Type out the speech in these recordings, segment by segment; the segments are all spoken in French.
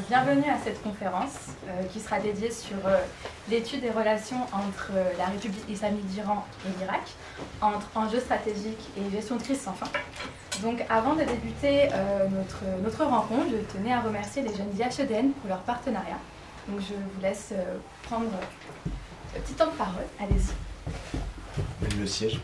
bienvenue à cette conférence qui sera dédiée sur l'étude des relations entre la République islamique d'Iran et l'Irak, entre enjeux stratégiques et gestion de crise sans fin. Donc avant de débuter notre rencontre, je tenais à remercier les jeunes d'IHEDN pour leur partenariat. Donc je vous laisse prendre le petit temps de parole, allez-y. Le siège.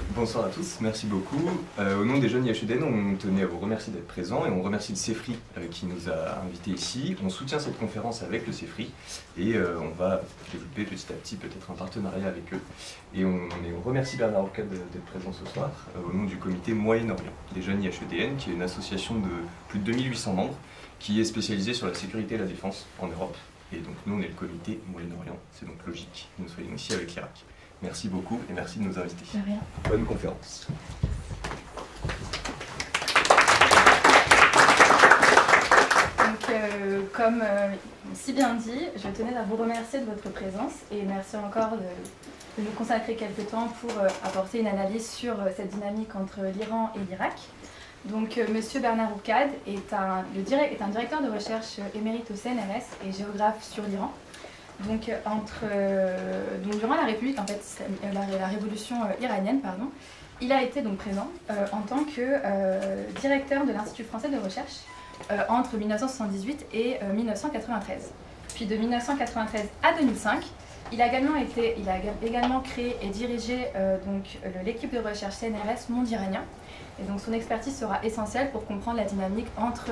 Bonsoir à tous, merci beaucoup. Au nom des jeunes IHEDN, on tenait à vous remercier d'être présents et on remercie le CEFRI qui nous a invités ici. On soutient cette conférence avec le CEFRI et on va développer petit à petit peut-être un partenariat avec eux. Et on remercie Bernard Roukad d'être présent ce soir au nom du comité Moyen-Orient des jeunes IHEDN, qui est une association de plus de 2800 membres qui est spécialisée sur la sécurité et la défense en Europe. Et donc nous, on est le comité Moyen-Orient, c'est donc logique que nous soyons ici avec l'Irak. Merci beaucoup et merci de nous inviter. De rien. Bonne conférence. Donc, comme si bien dit, je tenais à vous remercier de votre présence et merci encore de nous consacrer quelques temps pour apporter une analyse sur cette dynamique entre l'Iran et l'Irak. Donc, Monsieur Bernard Roukad est un directeur de recherche émérite au CNRS et géographe sur l'Iran. Donc, durant la République, en fait, la révolution iranienne, pardon, il a été donc présent en tant que directeur de l'Institut français de recherche entre 1978 et 1993. Puis de 1993 à 2005, il a également créé et dirigé l'équipe de recherche CNRS Monde Iranien. Et donc son expertise sera essentielle pour comprendre la dynamique entre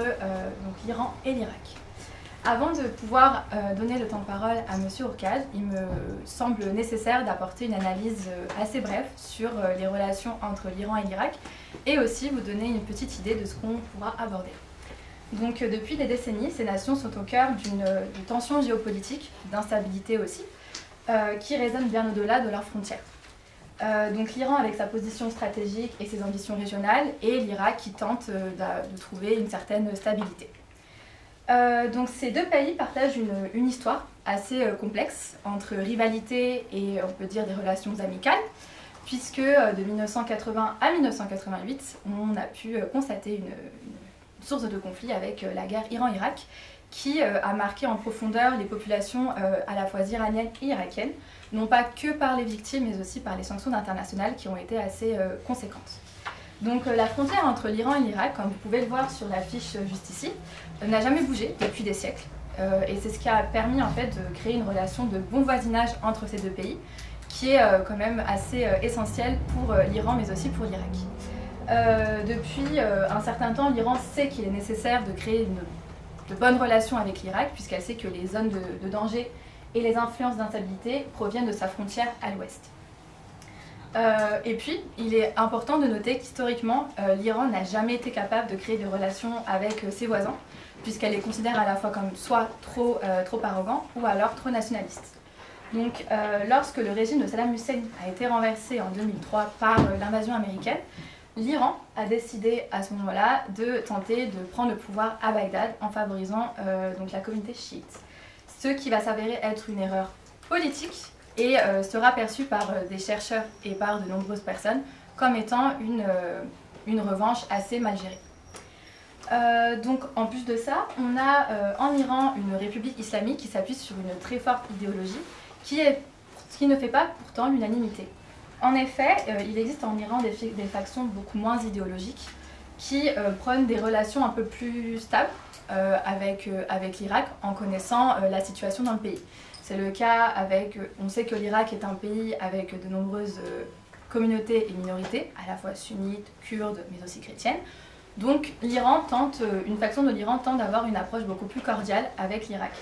l'Iran et l'Irak. Avant de pouvoir donner le temps de parole à M. Roukad, il me semble nécessaire d'apporter une analyse assez brève sur les relations entre l'Iran et l'Irak et aussi vous donner une petite idée de ce qu'on pourra aborder. Donc depuis des décennies, ces nations sont au cœur d'une tension géopolitique, d'instabilité aussi, qui résonne bien au-delà de leurs frontières. Donc l'Iran avec sa position stratégique et ses ambitions régionales et l'Irak qui tente de trouver une certaine stabilité. Donc ces deux pays partagent une histoire assez complexe entre rivalité et on peut dire des relations amicales puisque de 1980 à 1988 on a pu constater une source de conflit avec la guerre Iran-Irak qui a marqué en profondeur les populations à la fois iraniennes et irakiennes, non pas que par les victimes mais aussi par les sanctions internationales qui ont été assez conséquentes. Donc la frontière entre l'Iran et l'Irak, comme vous pouvez le voir sur l'affiche juste ici, n'a jamais bougé depuis des siècles. Et c'est ce qui a permis en fait de créer une relation de bon voisinage entre ces deux pays, qui est quand même assez essentielle pour l'Iran mais aussi pour l'Irak. Depuis un certain temps, l'Iran sait qu'il est nécessaire de créer de bonnes relations avec l'Irak, puisqu'elle sait que les zones de danger et les influences d'instabilité proviennent de sa frontière à l'ouest. Et puis, il est important de noter qu'historiquement, l'Iran n'a jamais été capable de créer des relations avec ses voisins, puisqu'elle les considère à la fois comme soit trop arrogants ou alors trop nationalistes. Donc, lorsque le régime de Saddam Hussein a été renversé en 2003 par l'invasion américaine, l'Iran a décidé à ce moment-là de tenter de prendre le pouvoir à Bagdad en favorisant la communauté chiite. Ce qui va s'avérer être une erreur politique et sera perçu par des chercheurs et par de nombreuses personnes comme étant une revanche assez mal gérée. Donc en plus de ça, on a en Iran une république islamique qui s'appuie sur une très forte idéologie qui ne fait pas pourtant l'unanimité. En effet, il existe en Iran des factions beaucoup moins idéologiques qui prônent des relations un peu plus stables avec l'Irak en connaissant la situation dans le pays. C'est le cas on sait que l'Irak est un pays avec de nombreuses communautés et minorités, à la fois sunnites, kurdes, mais aussi chrétiennes. Donc une faction de l'Iran tente d'avoir une approche beaucoup plus cordiale avec l'Irak.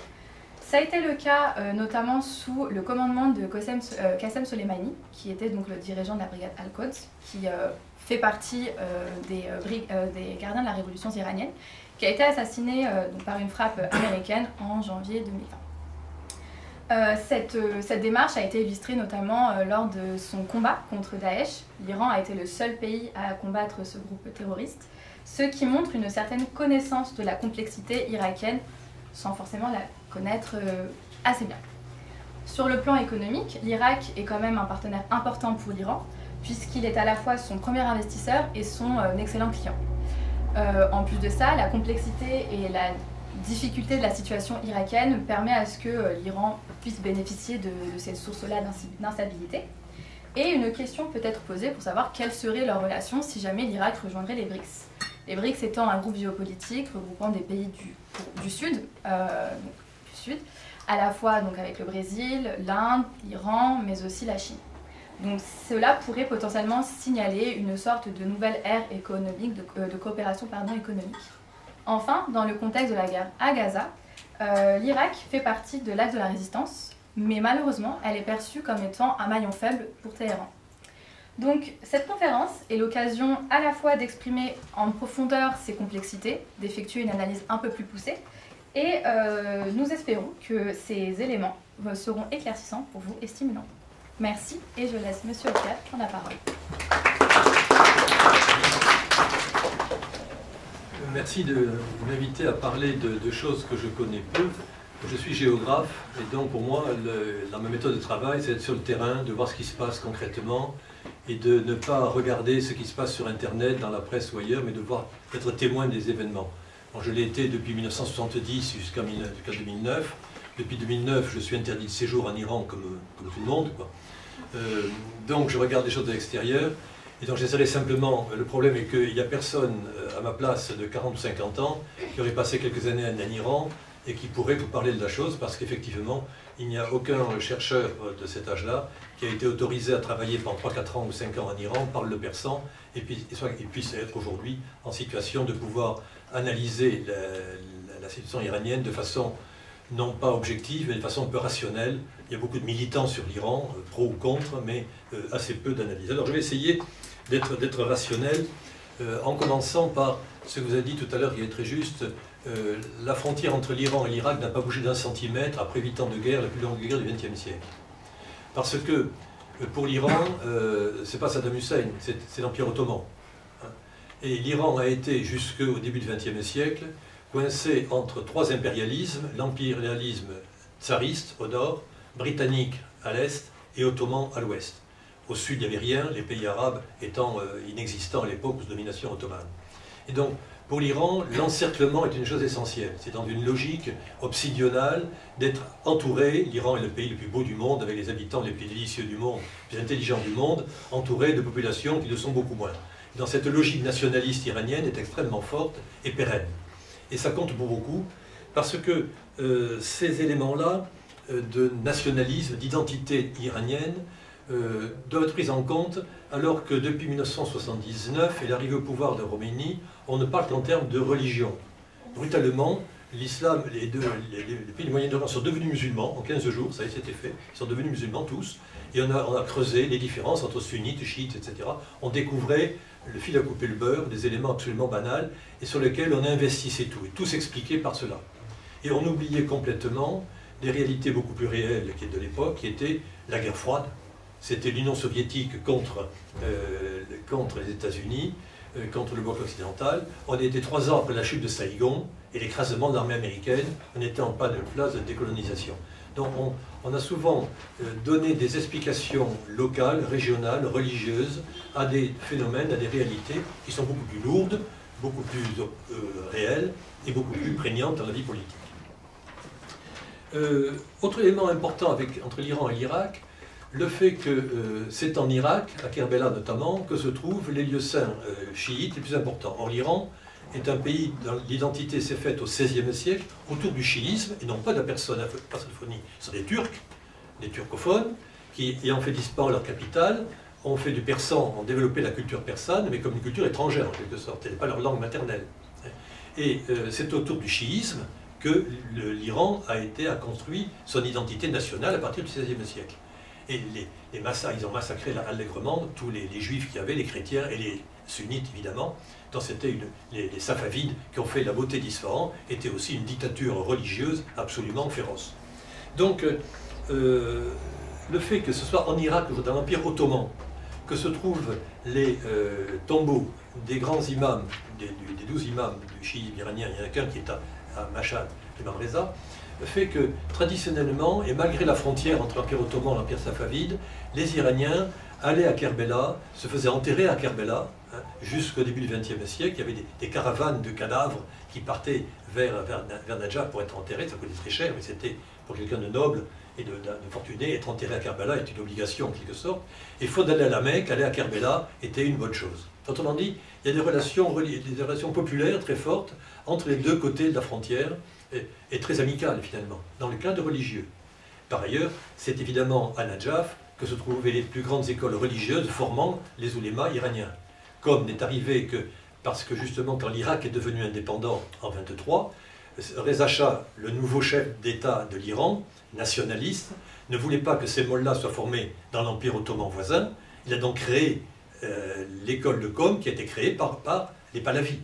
Ça a été le cas notamment sous le commandement de Qassem Soleimani, qui était donc le dirigeant de la brigade Al-Quds, qui fait partie des gardiens de la révolution iranienne, qui a été assassiné par une frappe américaine en janvier 2020. Cette démarche a été illustrée notamment lors de son combat contre Daesh. L'Iran a été le seul pays à combattre ce groupe terroriste, ce qui montre une certaine connaissance de la complexité irakienne sans forcément la connaître assez bien. Sur le plan économique, l'Irak est quand même un partenaire important pour l'Iran, puisqu'il est à la fois son premier investisseur et son excellent client. En plus de ça, la complexité et difficulté de la situation irakienne permet à ce que l'Iran puisse bénéficier de cette source-là d'instabilité. Et une question peut être posée pour savoir quelle serait leur relation si jamais l'Irak rejoindrait les BRICS. Les BRICS étant un groupe géopolitique regroupant des pays du Sud, à la fois donc avec le Brésil, l'Inde, l'Iran, mais aussi la Chine. Donc cela pourrait potentiellement signaler une sorte de nouvelle ère économique, de coopération économique. Enfin, dans le contexte de la guerre à Gaza, l'Irak fait partie de l'axe de la résistance, mais malheureusement, elle est perçue comme étant un maillon faible pour Téhéran. Donc cette conférence est l'occasion à la fois d'exprimer en profondeur ces complexités, d'effectuer une analyse un peu plus poussée, et nous espérons que ces éléments seront éclaircissants pour vous et stimulants. Merci, et je laisse Monsieur Ocat prendre la parole. Merci de m'inviter à parler de choses que je connais peu. Je suis géographe et donc pour moi, ma méthode de travail, c'est d'être sur le terrain, de voir ce qui se passe concrètement et de ne pas regarder ce qui se passe sur Internet, dans la presse ou ailleurs, mais d'être témoin des événements. Bon, je l'ai été depuis 1970 jusqu'à 2009. Depuis 2009, je suis interdit de séjour en Iran comme tout le monde, quoi. Donc je regarde les choses de l'extérieur. Et donc j'essaierai simplement, le problème est qu'il n'y a personne à ma place de 40 ou 50 ans qui aurait passé quelques années en Iran et qui pourrait vous parler de la chose, parce qu'effectivement, il n'y a aucun chercheur de cet âge-là qui a été autorisé à travailler pendant 3, 4 ans ou 5 ans en Iran, parle le persan, et puis il puisse être aujourd'hui en situation de pouvoir analyser la situation iranienne de façon non pas objective, mais de façon un peu rationnelle. Il y a beaucoup de militants sur l'Iran, pro ou contre, mais assez peu d'analyse. Alors je vais essayer d'être rationnel, en commençant par ce que vous avez dit tout à l'heure, qui est très juste. La frontière entre l'Iran et l'Irak n'a pas bougé d'un centimètre après 8 ans de guerre, la plus longue guerre du XXe siècle. Parce que pour l'Iran, c'est pas Saddam Hussein, c'est l'Empire ottoman. Et l'Iran a été jusqu'au début du XXe siècle coincé entre 3 impérialismes, l'impérialisme tsariste au nord, britannique à l'est et ottoman à l'ouest. Au sud, il n'y avait rien, les pays arabes étant inexistants à l'époque sous domination ottomane. Et donc, pour l'Iran, l'encerclement est une chose essentielle. C'est dans une logique obsidionale d'être entouré. L'Iran est le pays le plus beau du monde, avec les habitants les plus délicieux du monde, les plus intelligents du monde, entouré de populations qui le sont beaucoup moins. Dans cette logique nationaliste iranienne est extrêmement forte et pérenne. Et ça compte pour beaucoup, parce que ces éléments-là de nationalisme, d'identité iranienne, doivent être pris en compte, alors que depuis 1979 et l'arrivée au pouvoir de Khomeini, on ne parle qu'en termes de religion. Brutalement, l'islam, les pays du Moyen-Orient sont devenus musulmans en 15 jours, ça a été fait, ils sont devenus musulmans tous, et on a creusé les différences entre sunnites, chiites, etc. On découvrait le fil à couper le beurre, des éléments absolument banals, et sur lesquels on investissait tout, et tout s'expliquait par cela. Et on oubliait complètement des réalités beaucoup plus réelles de l'époque, qui étaient la guerre froide. C'était l'Union soviétique contre les États-Unis, contre le bloc occidental. On était 3 ans après la chute de Saïgon et l'écrasement de l'armée américaine. On était en pas de place de décolonisation. Donc on a souvent donné des explications locales, régionales, religieuses à des phénomènes, à des réalités qui sont beaucoup plus lourdes, beaucoup plus réelles et beaucoup plus prégnantes dans la vie politique. Autre élément important entre l'Iran et l'Irak, le fait que c'est en Irak, à Kerbela notamment, que se trouvent les lieux saints chiites les plus importants. Or, l'Iran est un pays dont l'identité s'est faite au XVIe siècle autour du chiisme, et non pas de la persophonie. Ce sont des Turcs, des turcophones, qui, ayant fait disparaître leur capitale, ont fait du persan, ont développé la culture persane, mais comme une culture étrangère en quelque sorte. Elle n'est pas leur langue maternelle. Et c'est autour du chiisme que l'Iran a construit son identité nationale à partir du XVIe siècle. Et ils ont massacré allègrement tous les juifs qu'il y avait, les chrétiens et les sunnites évidemment. Donc c'était les Safavides qui ont fait la beauté d'Isfahan, était aussi une dictature religieuse absolument féroce. Donc le fait que ce soit en Irak, dans l'Empire ottoman, que se trouvent les tombeaux des grands imams, des 12 imams du chiisme iranien, il y en a qu'un qui est à Mashhad, l'imam Reza, fait que traditionnellement, et malgré la frontière entre l'Empire ottoman et l'Empire safavide, les Iraniens allaient à Kerbela, se faisaient enterrer à Kerbela, hein, jusqu'au début du XXe siècle. Il y avait des caravanes de cadavres qui partaient vers Najaf pour être enterrés. Ça coûtait très cher, mais c'était pour quelqu'un de noble et de fortuné. Être enterré à Kerbela est une obligation en quelque sorte. Et faute d'aller à la Mecque, aller à Kerbela était une bonne chose. Autrement dit, il y a des relations populaires très fortes entre les deux côtés de la frontière, et très amicales finalement, dans le cadre religieux. Par ailleurs, c'est évidemment à Najaf que se trouvaient les plus grandes écoles religieuses formant les oulémas iraniens. Comme n'est arrivé que, parce que justement quand l'Irak est devenu indépendant en 1923, Reza Shah, le nouveau chef d'État de l'Iran, nationaliste, ne voulait pas que ces mollahs soient formés dans l'Empire ottoman voisin. Il a donc créé l'école de Qom qui a été créée par les Pahlavis,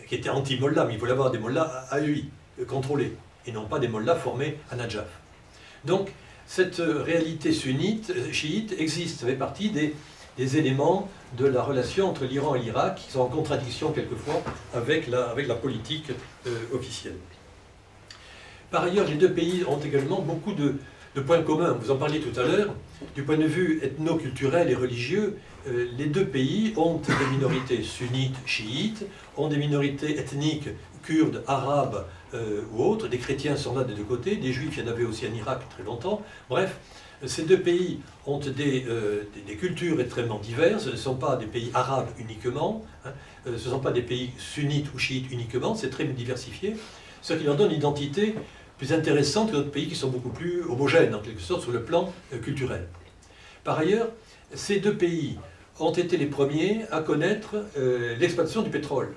qui étaient anti-mollahs, mais ils voulaient avoir des mollahs AEI, contrôlés, et non pas des mollahs formés à Najaf. Donc, cette réalité sunnite, chiite, existe, ça fait partie des éléments de la relation entre l'Iran et l'Irak, qui sont en contradiction quelquefois avec la politique officielle. Par ailleurs, les deux pays ont également beaucoup de points communs. Vous en parliez tout à l'heure. Du point de vue ethno-culturel et religieux, les deux pays ont des minorités sunnites, chiites, ont des minorités ethniques, kurdes, arabes ou autres. Des chrétiens sont là des deux côtés, des juifs, il y en avait aussi en Irak très longtemps. Bref, ces deux pays ont des cultures extrêmement diverses. Ce ne sont pas des pays arabes uniquement, hein. Ce ne sont pas des pays sunnites ou chiites uniquement, c'est très diversifié, ce qui leur donne une identité plus intéressante que d'autres pays qui sont beaucoup plus homogènes, en quelque sorte, sur le plan culturel. Par ailleurs, ces deux pays ont été les premiers à connaître l'exploitation du pétrole.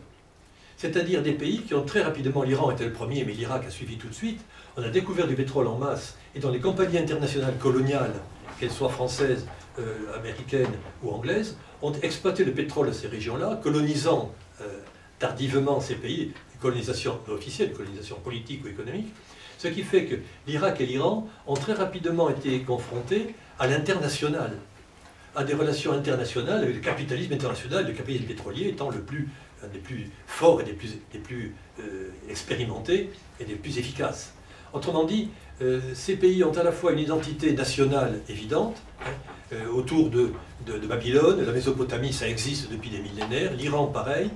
C'est-à-dire des pays qui ont très rapidement, l'Iran était le premier, mais l'Irak a suivi tout de suite, on a découvert du pétrole en masse, et dans les compagnies internationales coloniales, qu'elles soient françaises, américaines ou anglaises, ont exploité le pétrole de ces régions-là, colonisant tardivement ces pays, colonisation officielle, colonisation politique ou économique, ce qui fait que l'Irak et l'Iran ont très rapidement été confrontés à l'international, à des relations internationales avec le capitalisme international, le capitalisme pétrolier étant un des plus forts et des plus expérimentés et des plus efficaces. Autrement dit, ces pays ont à la fois une identité nationale évidente, hein, autour de Babylone, la Mésopotamie, ça existe depuis des millénaires, l'Iran pareil,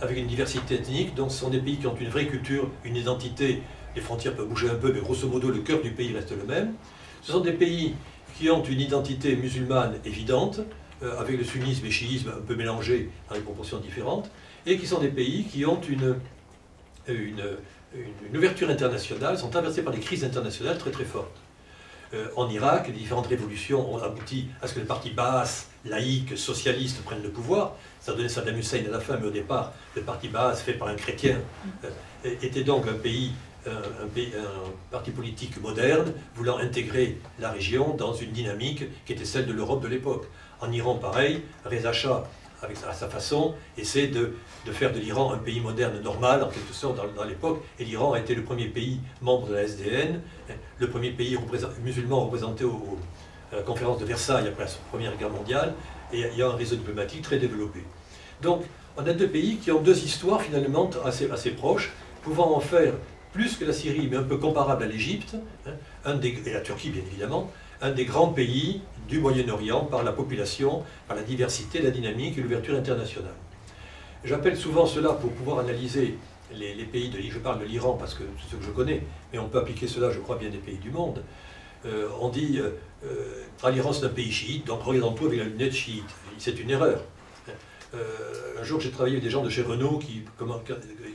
avec une diversité ethnique, donc ce sont des pays qui ont une vraie culture, une identité. Les frontières peuvent bouger un peu, mais grosso modo, le cœur du pays reste le même. Ce sont des pays qui ont une identité musulmane évidente, avec le sunnisme et le chiisme un peu mélangés dans des proportions différentes, et qui sont des pays qui ont une ouverture internationale, sont traversés par des crises internationales très très fortes. En Irak, les différentes révolutions ont abouti à ce que le parti Baas, laïque, socialiste, prenne le pouvoir. Ça a donné Saddam Hussein à la fin, mais au départ, le parti Baas, fait par un chrétien, était donc un parti politique moderne, voulant intégrer la région dans une dynamique qui était celle de l'Europe de l'époque. En Iran, pareil, Reza Shah, à sa façon, essaie de faire de l'Iran un pays moderne normal, en quelque sorte, dans l'époque, et l'Iran a été le premier pays membre de la SDN, le premier pays musulman représenté à la conférence de Versailles après la Première Guerre mondiale, et il y a un réseau diplomatique très développé. Donc, on a deux pays qui ont deux histoires finalement assez proches, pouvant en faire plus que la Syrie, mais un peu comparable à l'Égypte, hein, et la Turquie bien évidemment, un des grands pays du Moyen-Orient par la population, par la diversité, la dynamique et l'ouverture internationale. J'appelle souvent cela pour pouvoir analyser les pays je parle de l'Iran parce que c'est ce que je connais, mais on peut appliquer cela, je crois, bien des pays du monde. On dit l'Iran c'est un pays chiite, donc regardons tout avec la lunette chiite. C'est une erreur. Un jour, j'ai travaillé avec des gens de chez Renault qui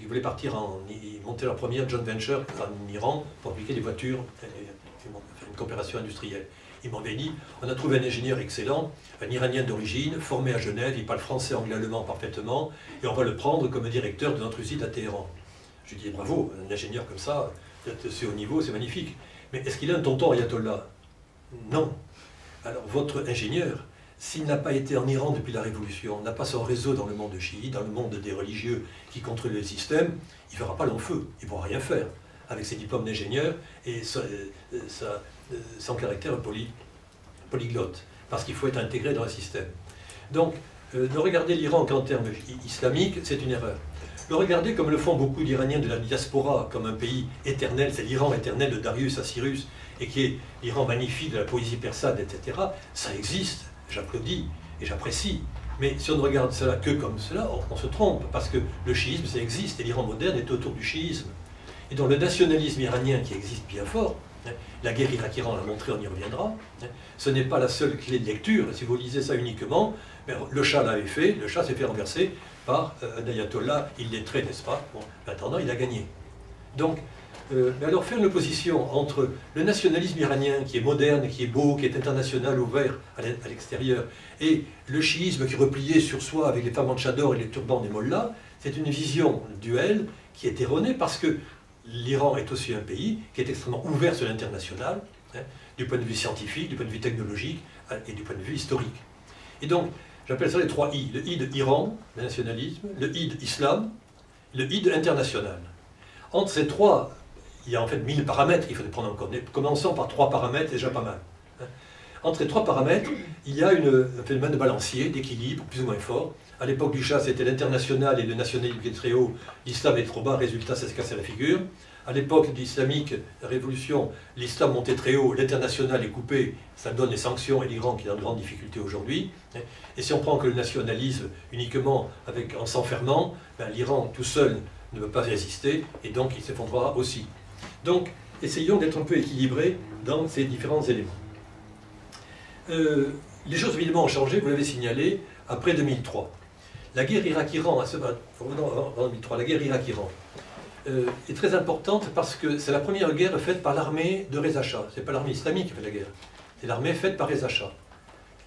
voulaient partir monter leur première joint venture en Iran pour fabriquer des voitures, faire une coopération industrielle. Ils m'avaient dit, on a trouvé un ingénieur excellent, un Iranien d'origine, formé à Genève, il parle français, anglais, allemand parfaitement, et on va le prendre comme directeur de notre usine à Téhéran. Je lui dis, bravo, un ingénieur comme ça, c'est haut niveau, c'est magnifique. Mais est-ce qu'il a un tonton ayatollah? Non. Alors, votre ingénieur, s'il n'a pas été en Iran depuis la Révolution, n'a pas son réseau dans le monde chiite, dans le monde des religieux qui contrôlent le système, il ne fera pas long feu, il ne pourra rien faire avec ses diplômes d'ingénieur et son caractère polyglotte, parce qu'il faut être intégré dans le système. Donc, ne regarder l'Iran qu'en termes islamiques, c'est une erreur. le regarder comme le font beaucoup d'Iraniens de la diaspora, comme un pays éternel, c'est l'Iran éternel de Darius à Cyrus, et qui est l'Iran magnifique de la poésie persane, etc., ça existe, j'applaudis et j'apprécie. Mais si on ne regarde cela que comme cela, on se trompe, parce que le chiisme, ça existe, et l'Iran moderne est autour du chiisme. Et donc le nationalisme iranien qui existe bien fort, la guerre Irak-Iran l'a montré, on y reviendra, ce n'est pas la seule clé de lecture. Si vous lisez ça uniquement, le Shah l'avait fait, le Shah s'est fait renverser par un ayatollah illettré, n'est-ce pas? Bon, maintenant, il a gagné. Donc, mais alors faire l'opposition entre le nationalisme iranien qui est moderne, qui est beau, qui est international, ouvert à l'extérieur, et le chiisme qui est replié sur soi avec les femmes en tchador et les turbans des mollahs, c'est une vision duel qui est erronée parce que l'Iran est aussi un pays qui est extrêmement ouvert sur l'international, du point de vue scientifique, du point de vue technologique et du point de vue historique. Et donc, j'appelle ça les 3 I. Le I de Iran, le nationalisme, le I de Islam, le I de international. Entre ces 3, il y a en fait 1000 paramètres qu'il faut prendre en compte. Commençons par 3 paramètres, c'est déjà pas mal. Entre ces 3 paramètres, il y a un phénomène de balancier, d'équilibre, plus ou moins fort. À l'époque du Shah, c'était l'international et le nationalisme qui est très haut, l'islam est trop bas, résultat, ça se cassait la figure. À l'époque de l'islamique révolution, l'islam montait très haut, l'international est coupé, ça donne les sanctions et l'Iran qui est dans de grandes difficultés aujourd'hui. Et si on prend que le nationalisme uniquement en s'enfermant, l'Iran tout seul ne peut pas résister et donc il s'effondrera aussi. Donc, essayons d'être un peu équilibrés dans ces différents éléments. Les choses évidemment ont changé, vous l'avez signalé, après 2003. La guerre Irak-Iran, revenons avant 2003, la guerre Irak-Iran est très importante parce que c'est la première guerre faite par l'armée de Reza Shah. Ce n'est pas l'armée islamique qui fait la guerre, c'est l'armée faite par Reza Shah.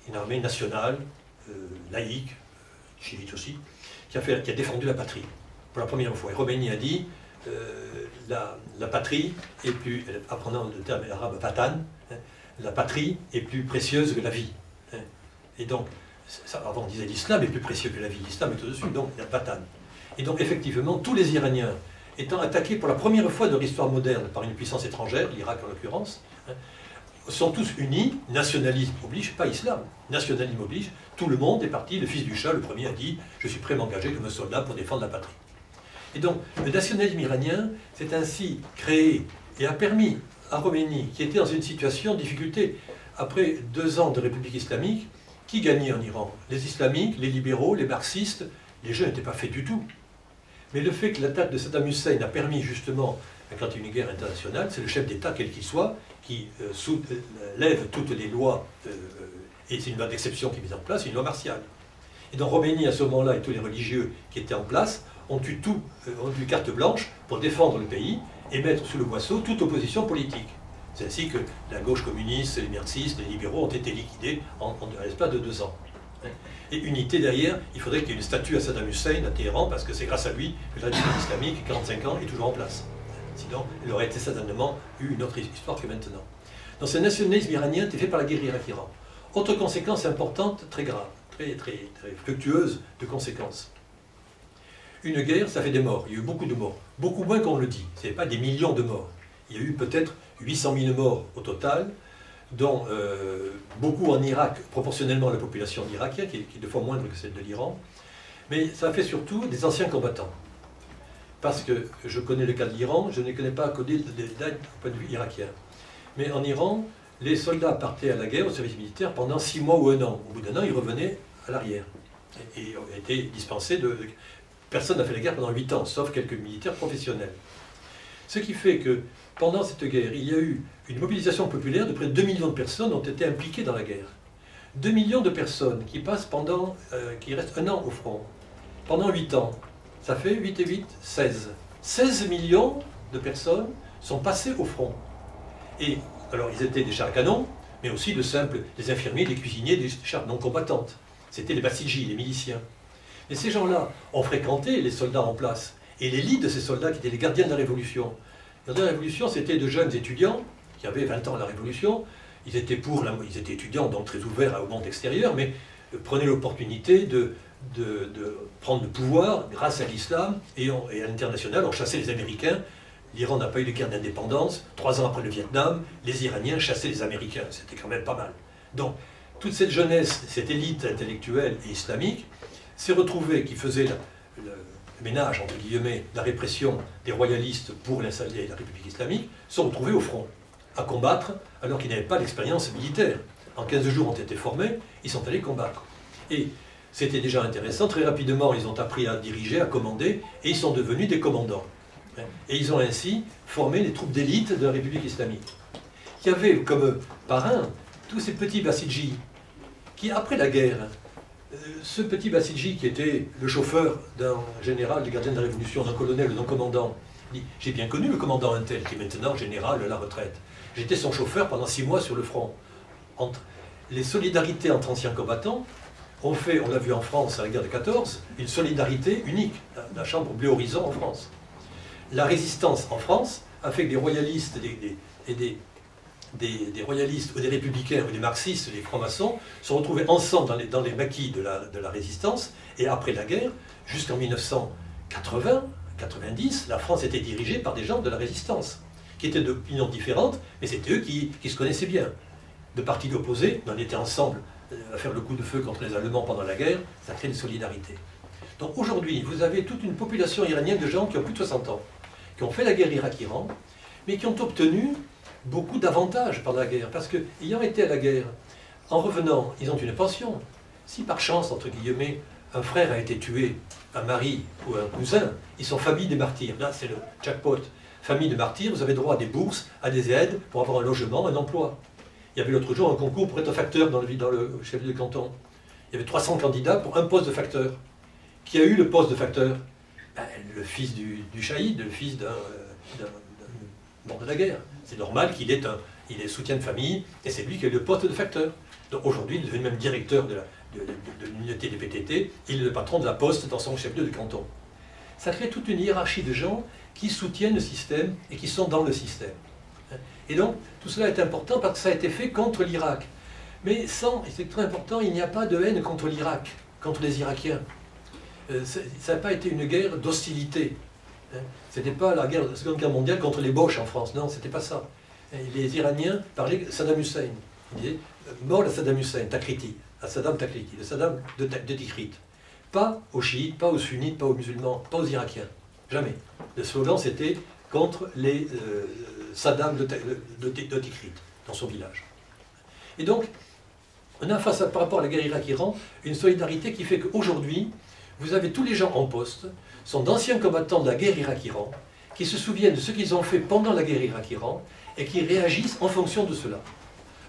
Une armée nationale, laïque, chiite aussi, qui a défendu la patrie pour la première fois. Et Khomeini a dit la patrie est plus, apprenant le terme arabe vatan, la patrie est plus précieuse que la vie. Et donc, avant on disait l'islam est plus précieux que la vie, l'islam est au-dessus, donc il y a vatan. Et donc effectivement, tous les Iraniens étant attaqués pour la première fois de leur histoire moderne par une puissance étrangère, l'Irak en l'occurrence, sont tous unis, nationalisme oblige, pas islam, nationalisme oblige, tout le monde est parti, le fils du Shah, le premier a dit « je suis prêt à m'engager comme un soldat pour défendre la patrie ». Et donc, le nationalisme iranien s'est ainsi créé et a permis à Khomeini, qui était dans une situation de difficulté, après 2 ans de république islamique, qui gagnait en Iran? Les islamiques, les libéraux, les marxistes, les jeux n'étaient pas faits du tout. Mais le fait que l'attaque de Saddam Hussein a permis justement, quand il y a une guerre internationale, c'est le chef d'État, quel qu'il soit, qui lève toutes les lois, et c'est une loi d'exception qui est mise en place, c'est une loi martiale. Et donc Khomeini, à ce moment-là, et tous les religieux qui étaient en place, ont eu carte blanche pour défendre le pays et mettre sous le boisseau toute opposition politique. C'est ainsi que la gauche communiste, les marxistes, les libéraux ont été liquidés en l'espace de 2 ans. Et unité derrière, il faudrait qu'il y ait une statue à Saddam Hussein à Téhéran, parce que c'est grâce à lui que la République islamique, 45 ans, est toujours en place. Sinon, il aurait été certainement eu une autre histoire que maintenant. Donc ce nationalisme iranien était fait par la guerre Irak-Iran. Autre conséquence importante, très grave, très fructueuse de conséquences. Une guerre, ça fait des morts. Il y a eu beaucoup de morts. Beaucoup moins qu'on le dit. Ce n'est pas des millions de morts. Il y a eu peut-être 800 000 morts au total, dont beaucoup en Irak, proportionnellement à la population irakienne, qui est 2 fois moindre que celle de l'Iran. Mais ça fait surtout des anciens combattants. Parce que je connais le cas de l'Iran, je ne connais pas que des dates du point de vue irakien. Mais en Iran, les soldats partaient à la guerre, au service militaire, pendant 6 mois ou 1 an. Au bout d'1 an, ils revenaient à l'arrière. Et ont été dispensés de... Personne n'a fait la guerre pendant 8 ans, sauf quelques militaires professionnels. Ce qui fait que, pendant cette guerre, il y a eu une mobilisation populaire de près de 2 millions de personnes ont été impliquées dans la guerre. 2 millions de personnes qui passent qui restent 1 an au front, pendant 8 ans. Ça fait 8 et 8, 16. 16 millions de personnes sont passées au front. Et, alors, ils étaient des chars à canon, mais aussi des infirmiers, des cuisiniers, des chars non combattantes. C'était les bassidjis, les miliciens. Et ces gens-là ont fréquenté les soldats en place. Et l'élite de ces soldats qui étaient les gardiens de la Révolution. Les gardiens de la Révolution, c'était de jeunes étudiants qui avaient 20 ans à la Révolution. Ils étaient étudiants, donc très ouverts au monde extérieur, mais prenaient l'opportunité de prendre le pouvoir grâce à l'islam et à l'international. On chassait les Américains. L'Iran n'a pas eu de guerre d'indépendance. 3 ans après le Vietnam, les Iraniens chassaient les Américains. C'était quand même pas mal. Donc, toute cette jeunesse, cette élite intellectuelle et islamique, s'est retrouvée, qui faisait ménage, entre guillemets, la répression des royalistes pour l'installer la République islamique, sont retrouvés au front, à combattre, alors qu'ils n'avaient pas l'expérience militaire. En 15 jours ont été formés, ils sont allés combattre. Et c'était déjà intéressant, très rapidement ils ont appris à diriger, à commander, et ils sont devenus des commandants. Et ils ont ainsi formé les troupes d'élite de la République islamique. Qui avaient comme parrain tous ces petits Bassidji, qui après la guerre, ce petit Bassidji qui était le chauffeur d'un général des gardiens de la Révolution, d'un colonel, d'un commandant, dit « J'ai bien connu le commandant Intel, qui est maintenant général à la retraite. J'étais son chauffeur pendant 6 mois sur le front. » Les solidarités entre anciens combattants ont fait, on l'a vu en France à la guerre de 14, une solidarité unique, la chambre Bleu Horizon en France. La résistance en France a fait que des royalistes des royalistes ou des républicains ou des marxistes, des francs-maçons, se retrouvaient ensemble dans les maquis de la résistance, et après la guerre, jusqu'en 1980-90, la France était dirigée par des gens de la résistance, qui étaient d'opinions différentes, mais c'était eux qui se connaissaient bien. De partis opposés, on était ensemble à faire le coup de feu contre les Allemands pendant la guerre, ça crée une solidarité. Donc aujourd'hui, vous avez toute une population iranienne de gens qui ont plus de 60 ans, qui ont fait la guerre Irak-Iran, mais qui ont obtenu beaucoup d'avantages pendant la guerre, parce qu'ayant été à la guerre, en revenant, ils ont une pension. Si par chance, entre guillemets, un frère a été tué, un mari ou un cousin, ils sont famille des martyrs. Là, c'est le jackpot. Famille de martyrs, vous avez droit à des bourses, à des aides pour avoir un logement, un emploi. Il y avait l'autre jour un concours pour être facteur dans le chef-lieu de canton. Il y avait 300 candidats pour un poste de facteur. Qui a eu le poste de facteur? Le fils du shahid, le fils d'un mort de la guerre. C'est normal qu'il est soutien de famille, et c'est lui qui a eu le poste de facteur. Donc aujourd'hui, il est devenu même directeur de l'unité des PTT, il est le patron de la poste dans son chef-lieu de canton. Ça crée toute une hiérarchie de gens qui soutiennent le système et qui sont dans le système. Et donc, tout cela est important parce que ça a été fait contre l'Irak. Mais sans, et c'est très important, il n'y a pas de haine contre l'Irak, contre les Irakiens. Ça n'a pas été une guerre d'hostilité. Ce n'était pas la Seconde Guerre mondiale contre les Boches en France, non, c'était pas ça. Les Iraniens parlaient de Saddam Hussein. Ils disaient mort à Saddam Hussein, Takriti, à Saddam Takriti, le Saddam de Tikrit. Pas aux chiites, pas aux sunnites, pas aux musulmans, pas aux Irakiens. Jamais. Le slogan c'était contre les Saddam de Tikrit, dans son village. Et donc, on a face par rapport à la guerre Irak-Iran, une solidarité qui fait qu'aujourd'hui, vous avez tous les gens en poste, sont d'anciens combattants de la guerre Irak-Iran, qui se souviennent de ce qu'ils ont fait pendant la guerre Irak-Iran, et qui réagissent en fonction de cela.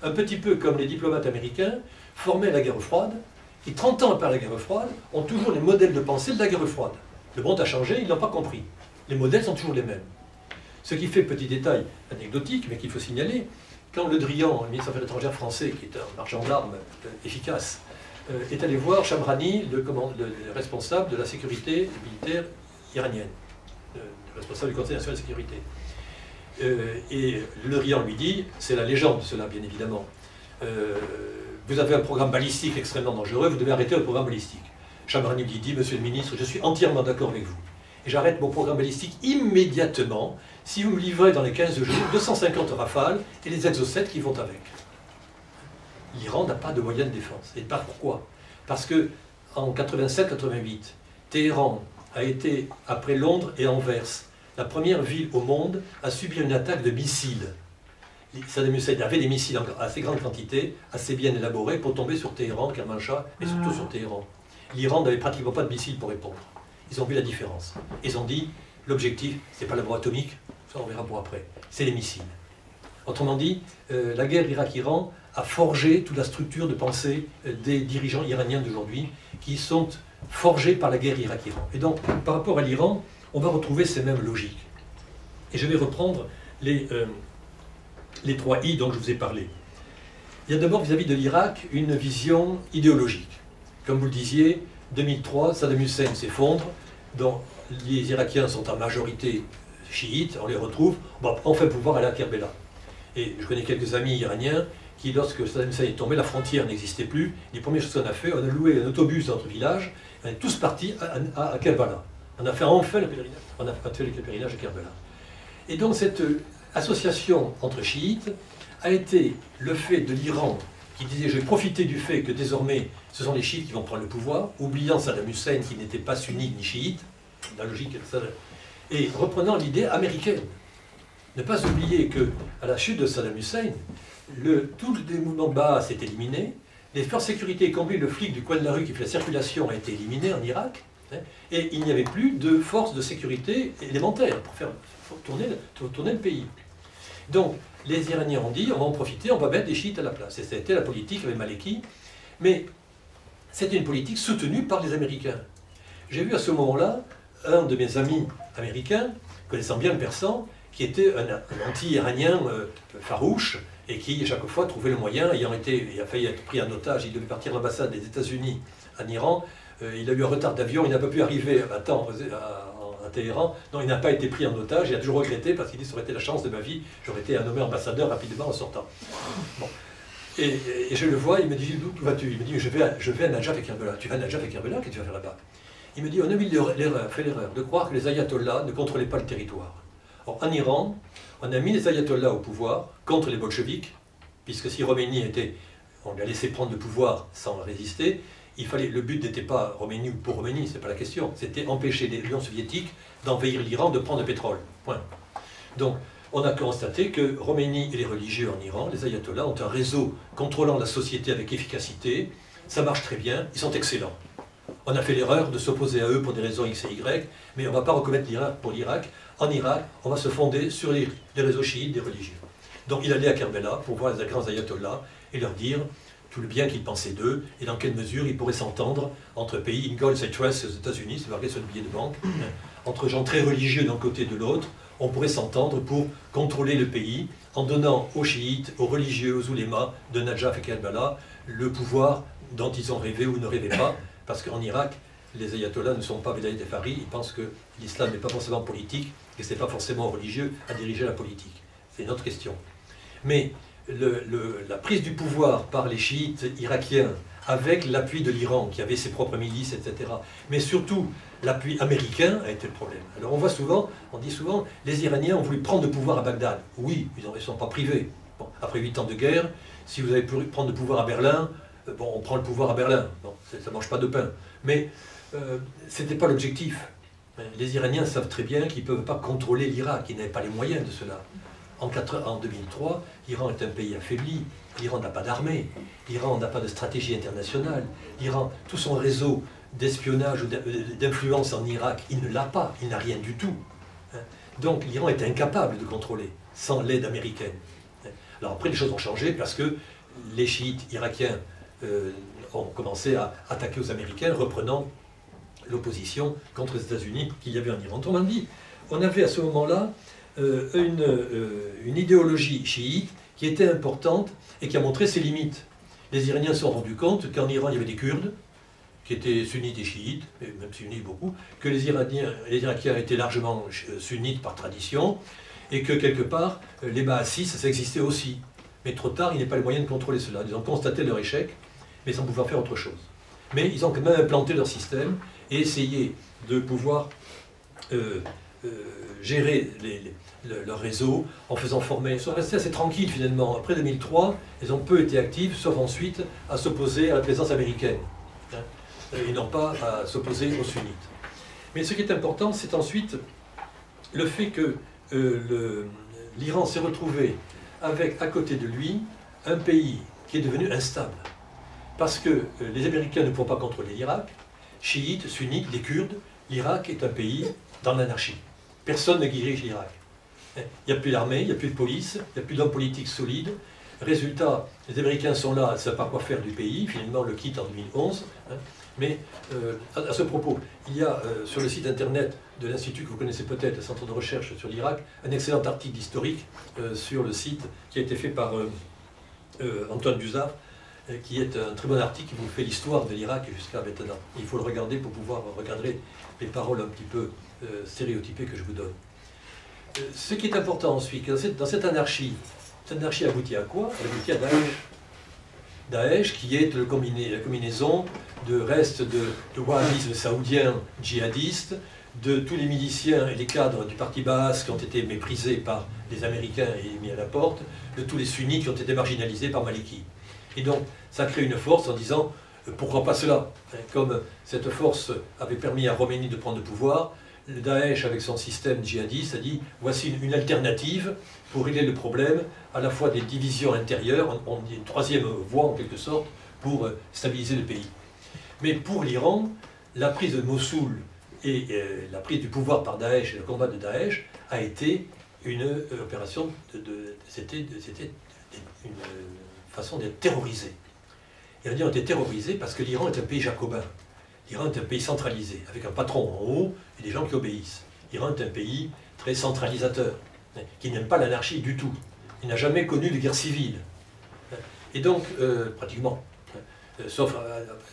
Un petit peu comme les diplomates américains, formés à la guerre froide, qui 30 ans après la guerre froide, ont toujours les modèles de pensée de la guerre froide. Le monde a changé, ils n'ont pas compris. Les modèles sont toujours les mêmes. Ce qui fait, petit détail anecdotique, mais qu'il faut signaler, quand Le Drian, le ministre des Affaires étrangères français, qui est un marchand d'armes efficace, est allé voir Shamrani, le responsable de la sécurité militaire iranienne, le responsable du Conseil national de sécurité. Et Le Drian lui dit, c'est la légende cela bien évidemment, vous avez un programme balistique extrêmement dangereux, vous devez arrêter le programme balistique. Shamrani lui dit, monsieur le ministre, je suis entièrement d'accord avec vous. Et j'arrête mon programme balistique immédiatement si vous me livrez dans les 15 jours 250 rafales et les exocets qui vont avec. L'Iran n'a pas de moyens de défense. Et pas pourquoi? Parce que en 87-88, Téhéran a été, après Londres et Anvers, la première ville au monde à subir une attaque de missiles. Saddam Hussein avait des missiles en assez grande quantité, assez bien élaborés, pour tomber sur Téhéran, Kermanshah, et surtout sur Téhéran. L'Iran n'avait pratiquement pas de missiles pour répondre. Ils ont vu la différence. Ils ont dit, l'objectif, ce n'est pas la bombe atomique, ça on verra pour après, c'est les missiles. Autrement dit, la guerre Irak-Iran a forgé toute la structure de pensée des dirigeants iraniens d'aujourd'hui, qui sont forgés par la guerre Irak-Iran. Et donc, par rapport à l'Iran, on va retrouver ces mêmes logiques. Et je vais reprendre les 3 I dont je vous ai parlé. Il y a d'abord vis-à-vis de l'Irak une vision idéologique. Comme vous le disiez, 2003, Saddam Hussein s'effondre, dont les Irakiens sont en majorité chiites, on les retrouve, on va enfin pouvoir aller à Kerbela. Et je connais quelques amis iraniens qui, lorsque Saddam Hussein est tombé, la frontière n'existait plus. Les premières choses qu'on a fait, on a loué un autobus dans notre village, on est tous partis à Kerbala. On a fait enfin le pèlerinage, à Kerbela. Et donc cette association entre chiites a été le fait de l'Iran qui disait « je vais profiter du fait que désormais ce sont les chiites qui vont prendre le pouvoir », oubliant Saddam Hussein qui n'était pas sunnite ni chiite, la logique. Et reprenant l'idée américaine. Ne pas oublier qu'à la chute de Saddam Hussein, tout le mouvement de Baas est éliminé, les forces de sécurité, y compris le flic du coin de la rue qui fait la circulation, a été éliminé en Irak, hein, et il n'y avait plus de forces de sécurité élémentaires pour faire tourner le pays. Donc, les Iraniens ont dit, on va en profiter, on va mettre des chiites à la place. Et ça a été la politique avec Maliki, mais c'était une politique soutenue par les Américains. J'ai vu à ce moment-là un de mes amis américains, connaissant bien le persan, qui était un anti-iranien farouche, et qui, chaque fois, trouvait le moyen, il a failli être pris en otage, il devait partir à l'ambassade des États-Unis en Iran, il a eu un retard d'avion, il n'a pas pu arriver à temps à Téhéran, non, il n'a pas été pris en otage, il a toujours regretté, parce qu'il dit, ça aurait été la chance de ma vie, j'aurais été nommé ambassadeur rapidement en sortant. Bon. Et je le vois, il me dit, d'où vas-tu? Il me dit, je vais à Najaf et Kerbela. Tu vas à Najaf et Kerbela, qu'est-ce que tu vas faire là-bas? Il me dit, on a fait l'erreur de croire que les ayatollahs ne contrôlaient pas le territoire. Or, en Iran, on a mis les ayatollahs au pouvoir contre les bolcheviks, puisque si Khomeini on lui a laissé prendre le pouvoir sans résister, le but n'était pas Khomeini ou pour Khomeini, c'est pas la question, c'était empêcher l'Union soviétique d'envahir l'Iran, de prendre le pétrole. Point. Donc, on a constaté que Khomeini et les religieux en Iran, les ayatollahs, ont un réseau contrôlant la société avec efficacité, ça marche très bien, ils sont excellents. On a fait l'erreur de s'opposer à eux pour des raisons X et Y, mais on ne va pas reconnaître l'Irak pour l'Irak. En Irak, on va se fonder sur les réseaux chiites des religieux. Donc il allait à Kerbela pour voir les grands ayatollahs et leur dire tout le bien qu'ils pensaient d'eux et dans quelle mesure ils pourraient s'entendre entre pays, Ingalls et Truss aux États-Unis, c'est marqué sur le billet de banque, entre gens très religieux d'un côté et de l'autre, on pourrait s'entendre pour contrôler le pays en donnant aux chiites, aux religieux, aux oulémas de Najaf et Kerbela le pouvoir dont ils ont rêvé ou ne rêvaient pas, parce qu'en Irak, les ayatollahs ne sont pas Velayat et Fari, ils pensent que l'islam n'est pas forcément politique et ce n'est pas forcément religieux à diriger la politique. C'est une autre question. Mais la prise du pouvoir par les chiites irakiens, avec l'appui de l'Iran, qui avait ses propres milices, etc., mais surtout l'appui américain a été le problème. Alors on dit souvent, les Iraniens ont voulu prendre le pouvoir à Bagdad. Oui, ils ne sont pas privés. Bon, après 8 ans de guerre, si vous avez pu prendre le pouvoir à Berlin, bon, on prend le pouvoir à Berlin. Bon, ça ne mange pas de pain. Mais ce n'était pas l'objectif. Les Iraniens savent très bien qu'ils ne peuvent pas contrôler l'Irak, ils n'avaient pas les moyens de cela. En 2003, l'Iran est un pays affaibli, l'Iran n'a pas d'armée, l'Iran n'a pas de stratégie internationale, l'Iran, tout son réseau d'espionnage ou d'influence en Irak, il ne l'a pas, il n'a rien du tout. Donc l'Iran est incapable de contrôler, sans l'aide américaine. Alors après, les choses ont changé parce que les chiites irakiens ont commencé à attaquer aux Américains, reprenant l'opposition contre les États-Unis qu'il y avait en Iran. Autrement dit, on avait à ce moment-là une idéologie chiite qui était importante et qui a montré ses limites. Les Iraniens se sont rendus compte qu'en Iran, il y avait des Kurdes, qui étaient sunnites et chiites, et même sunnites beaucoup, que les Irakiens étaient largement sunnites par tradition, et que quelque part, les Baassis, ça existait aussi. Mais trop tard, il n'y a pas les moyens de contrôler cela. Ils ont constaté leur échec, mais sans pouvoir faire autre chose. Mais ils ont quand même implanté leur système et essayé de pouvoir gérer leur réseau en faisant former. Ils sont restés assez tranquilles finalement. Après 2003, ils ont peu été actifs, sauf ensuite à s'opposer à la présence américaine. Et non pas à s'opposer aux sunnites. Mais ce qui est important, c'est ensuite le fait que l'Iran s'est retrouvé avec à côté de lui un pays qui est devenu instable. Parce que les Américains ne pourront pas contrôler l'Irak, chiites, sunnites, les Kurdes, l'Irak est un pays dans l'anarchie. Personne ne dirige l'Irak. Il n'y a plus d'armée, il n'y a plus de police, il n'y a plus d'hommes politiques solides. Résultat, les Américains sont là, ils ne savent pas quoi faire du pays, finalement le quittent en 2011. Mais à ce propos, il y a sur le site internet de l'Institut que vous connaissez peut-être, le Centre de recherche sur l'Irak, un excellent article historique sur le site qui a été fait par Antoine Duzard, qui est un très bon article qui vous fait l'histoire de l'Irak jusqu'à maintenant. Il faut le regarder pour pouvoir regarder les paroles un petit peu stéréotypées que je vous donne. Ce qui est important ensuite, dans cette anarchie aboutit à quoi? Elle aboutit à Daesh. Daesh, qui est la combinaison de restes de wahhabisme saoudien djihadiste, de tous les miliciens et les cadres du parti Baas qui ont été méprisés par les Américains et mis à la porte, de tous les sunnites qui ont été marginalisés par Maliki. Et donc, ça crée une force en disant, pourquoi pas cela? Comme cette force avait permis à Khomeini de prendre le pouvoir, le Daesh, avec son système djihadiste, a dit voici une alternative pour régler le problème à la fois des divisions intérieures, on dit une troisième voie en quelque sorte, pour stabiliser le pays. Mais pour l'Iran, la prise de Mossoul et la prise du pouvoir par Daesh et le combat de Daesh a été une opération, c'était une façon d'être terrorisé. Et on dit on était terrorisé parce que l'Iran est un pays jacobin. L'Iran est un pays centralisé, avec un patron en haut et des gens qui obéissent. L'Iran est un pays très centralisateur, qui n'aime pas l'anarchie du tout. Il n'a jamais connu de guerre civile. Et donc, pratiquement, sauf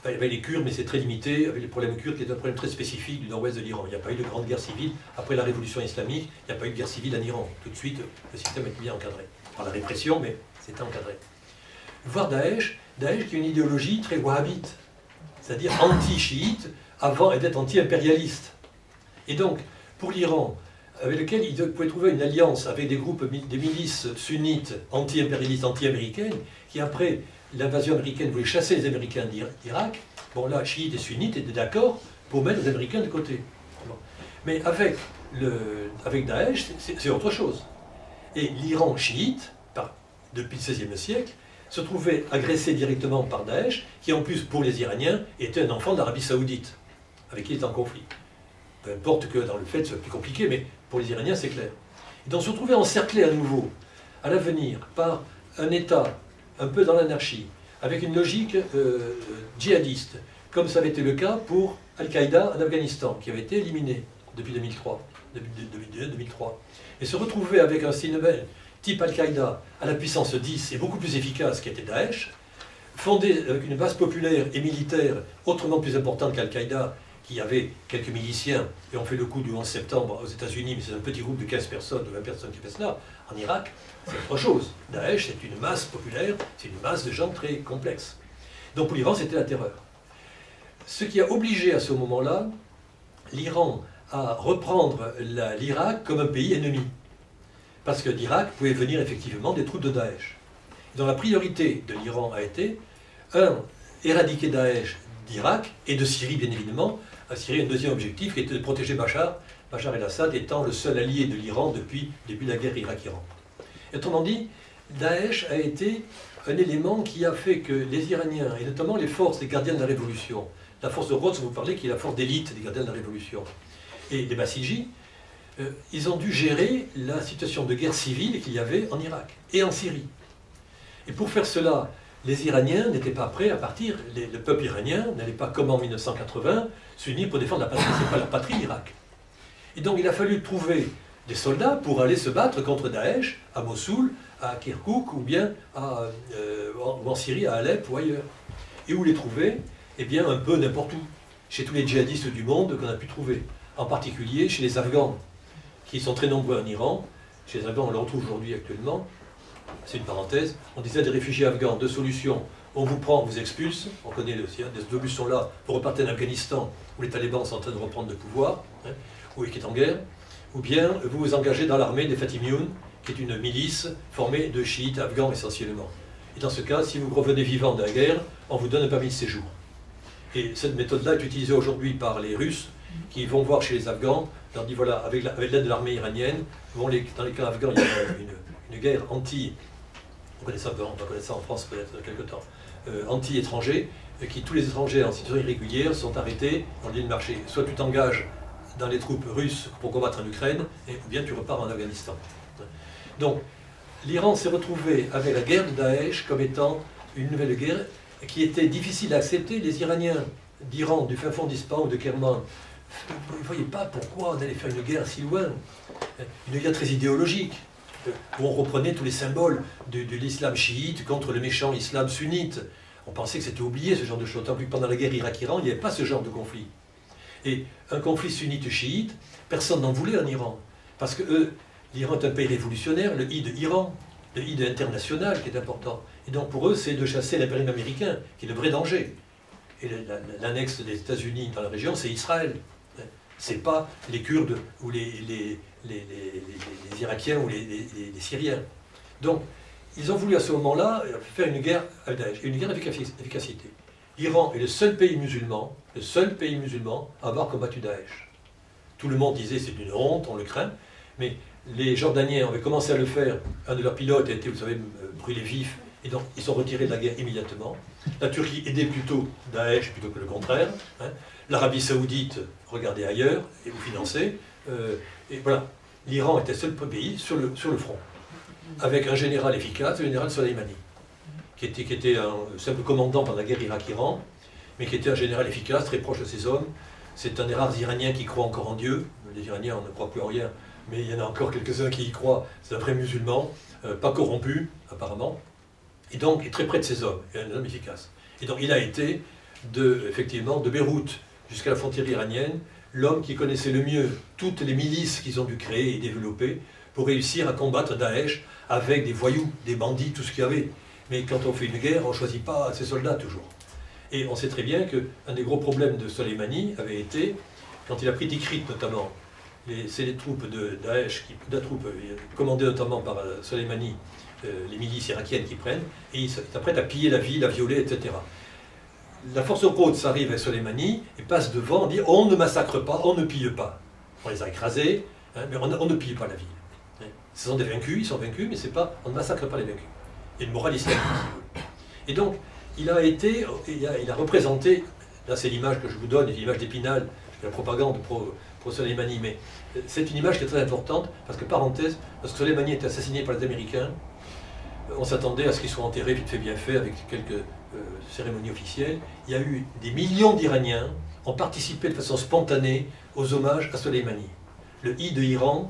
avec les Kurdes, mais c'est très limité, avec les problèmes kurdes, qui est un problème très spécifique du nord-ouest de l'Iran. Il n'y a pas eu de grande guerre civile. Après la révolution islamique, il n'y a pas eu de guerre civile en Iran. Tout de suite, le système est bien encadré. Par la répression, mais c'était encadré. Voir Daesh qui a une idéologie très wahhabite, c'est-à-dire anti-chiite, avant d'être anti-impérialiste. Et donc, pour l'Iran, avec lequel il pouvait trouver une alliance avec des groupes, des milices sunnites anti-impérialistes, anti-américaines, qui après l'invasion américaine voulaient chasser les Américains d'Irak, bon là, chiites et sunnites étaient d'accord pour mettre les Américains de côté. Bon. Mais avec Daesh, c'est autre chose. Et l'Iran chiite, depuis le XVIe siècle, se trouvait agressé directement par Daesh, qui en plus, pour les Iraniens, était un enfant d'Arabie Saoudite, avec qui il est en conflit. Peu importe que dans le fait, c'est plus compliqué, mais pour les Iraniens, c'est clair. Et donc se retrouver encerclé à nouveau, à l'avenir, par un État un peu dans l'anarchie, avec une logique djihadiste, comme ça avait été le cas pour Al-Qaïda en Afghanistan, qui avait été éliminé depuis 2003, 2003. Et se retrouver avec un système type Al-Qaïda à la puissance 10 et beaucoup plus efficace qu'était Daesh, fondé avec une base populaire et militaire autrement plus importante qu'Al-Qaïda, qui avait quelques miliciens, et ont fait le coup du 11 septembre aux États-Unis, mais c'est un petit groupe de 15 personnes, de 20 personnes qui fait cela. En Irak, c'est autre chose. Daesh, c'est une masse populaire, c'est une masse de gens très complexes. Donc pour l'Iran, c'était la terreur. Ce qui a obligé à ce moment-là l'Iran à reprendre l'Irak comme un pays ennemi. Parce que d'Irak pouvait venir effectivement des troupes de Daesh. Donc la priorité de l'Iran a été, éradiquer Daesh d'Irak et de Syrie, bien évidemment. À Syrie, un deuxième objectif qui était de protéger Bachar el-Assad étant le seul allié de l'Iran depuis le début de la guerre Irak-Iran. Autrement dit, Daesh a été un élément qui a fait que les Iraniens, et notamment les forces des gardiens de la Révolution, la force de Rhodes, vous parlez, qui est la force d'élite des gardiens de la Révolution, et des Basijis, ils ont dû gérer la situation de guerre civile qu'il y avait en Irak et en Syrie. Et pour faire cela, les Iraniens n'étaient pas prêts à partir. Le peuple iranien n'allait pas, comme en 1980, s'unir pour défendre la patrie. Ce n'est pas la patrie, l'Irak. Et donc il a fallu trouver des soldats pour aller se battre contre Daesh à Mossoul, à Kirkouk ou bien en Syrie, à Alep ou ailleurs. Et où les trouver? Eh bien un peu n'importe où, chez tous les djihadistes du monde qu'on a pu trouver. En particulier chez les Afghans, qui sont très nombreux en Iran. Chez les Afghans, on le retrouve aujourd'hui actuellement. C'est une parenthèse. On disait des réfugiés afghans, deux solutions. On vous prend, on vous expulse. On connaît aussi, hein, des deux buts sont là. Vous repartez en Afghanistan, où les talibans sont en train de reprendre le pouvoir, hein, ou qui est en guerre. Ou bien vous vous engagez dans l'armée des Fatimiyun, qui est une milice formée de chiites afghans essentiellement. Et dans ce cas, si vous revenez vivant de la guerre, on vous donne un permis de séjour. Et cette méthode-là est utilisée aujourd'hui par les Russes, qui vont voir chez les Afghans, leur dit voilà, avec l'aide de l'armée iranienne, dans les cas afghans, il y a une guerre anti, on connaît ça un peu, on va connaître ça en France peut-être dans quelques temps, anti-étrangers, qui tous les étrangers en situation irrégulière sont arrêtés dans le lieu de marché. Soit tu t'engages dans les troupes russes pour combattre en Ukraine, ou bien tu repars en Afghanistan. Donc, l'Iran s'est retrouvé avec la guerre de Daesh comme étant une nouvelle guerre qui était difficile à accepter. Les Iraniens d'Iran, du fin fond d'Ispahan ou de Kerman, vous ne voyez pas pourquoi on allait faire une guerre si loin, une guerre très idéologique, où on reprenait tous les symboles de l'islam chiite contre le méchant islam sunnite. On pensait que c'était oublié ce genre de choses, tant que pendant la guerre Irak-Iran, il n'y avait pas ce genre de conflit. Et un conflit sunnite-chiite, personne n'en voulait en Iran, parce que l'Iran est un pays révolutionnaire, le I de Iran, le I de international qui est important. Et donc pour eux, c'est de chasser l'impérialisme américain, qui est le vrai danger. Et l'annexe des États-Unis dans la région, c'est Israël. C'est pas les Kurdes ou les Irakiens ou les Syriens. Donc, ils ont voulu à ce moment-là faire une guerre avec Daesh, une guerre d'efficacité. L'Iran est le seul pays musulman à avoir combattu Daesh. Tout le monde disait c'est une honte, on le craint. Mais les Jordaniens avaient commencé à le faire. Un de leurs pilotes a été, vous savez, brûlé vif. Et donc, ils sont retirés de la guerre immédiatement. La Turquie aidait plutôt Daesh plutôt que le contraire. Hein. L'Arabie Saoudite regardait ailleurs et vous financez. Et voilà, l'Iran était le seul pays sur le front, avec un général efficace, le général Soleimani, qui était un simple commandant pendant la guerre Irak-Iran, mais qui était un général efficace, très proche de ses hommes. C'est un des rares Iraniens qui croient encore en Dieu. Les Iraniens, on ne croit plus en rien, mais il y en a encore quelques-uns qui y croient. C'est un vrai musulman, pas corrompu, apparemment, et donc est très près de ses hommes, et un homme efficace. Et donc il a été, effectivement, de Beyrouth jusqu'à la frontière iranienne, l'homme qui connaissait le mieux toutes les milices qu'ils ont dû créer et développer pour réussir à combattre Daesh avec des voyous, des bandits, tout ce qu'il y avait. Mais quand on fait une guerre, on ne choisit pas ses soldats toujours. Et on sait très bien qu'un des gros problèmes de Soleimani avait été, quand il a pris Tikrit notamment, c'est les troupes de Daesh, commandées notamment par Soleimani, les milices irakiennes qui prennent, et ils s'apprêtent à piller la ville, à violer, etc. La force Quds arrive avec Soleimani et passe devant, on dit on ne massacre pas, on ne pille pas. On les a écrasés, hein, mais on ne pille pas la ville. Ce sont des vaincus, ils sont vaincus, mais c'est pas, on ne massacre pas les vaincus. Il y a une morale islamique. Et donc, il a représenté, là c'est l'image que je vous donne, l'image d'Épinal, la propagande pour Soleimani, mais c'est une image qui est très importante, parce que, parenthèse, lorsque Soleimani est assassiné par les Américains, on s'attendait à ce qu'il soit enterré vite fait bien fait, avec quelques cérémonies officielles. Il y a eu des millions d'Iraniens ont participé de façon spontanée aux hommages à Soleimani. Le I de Iran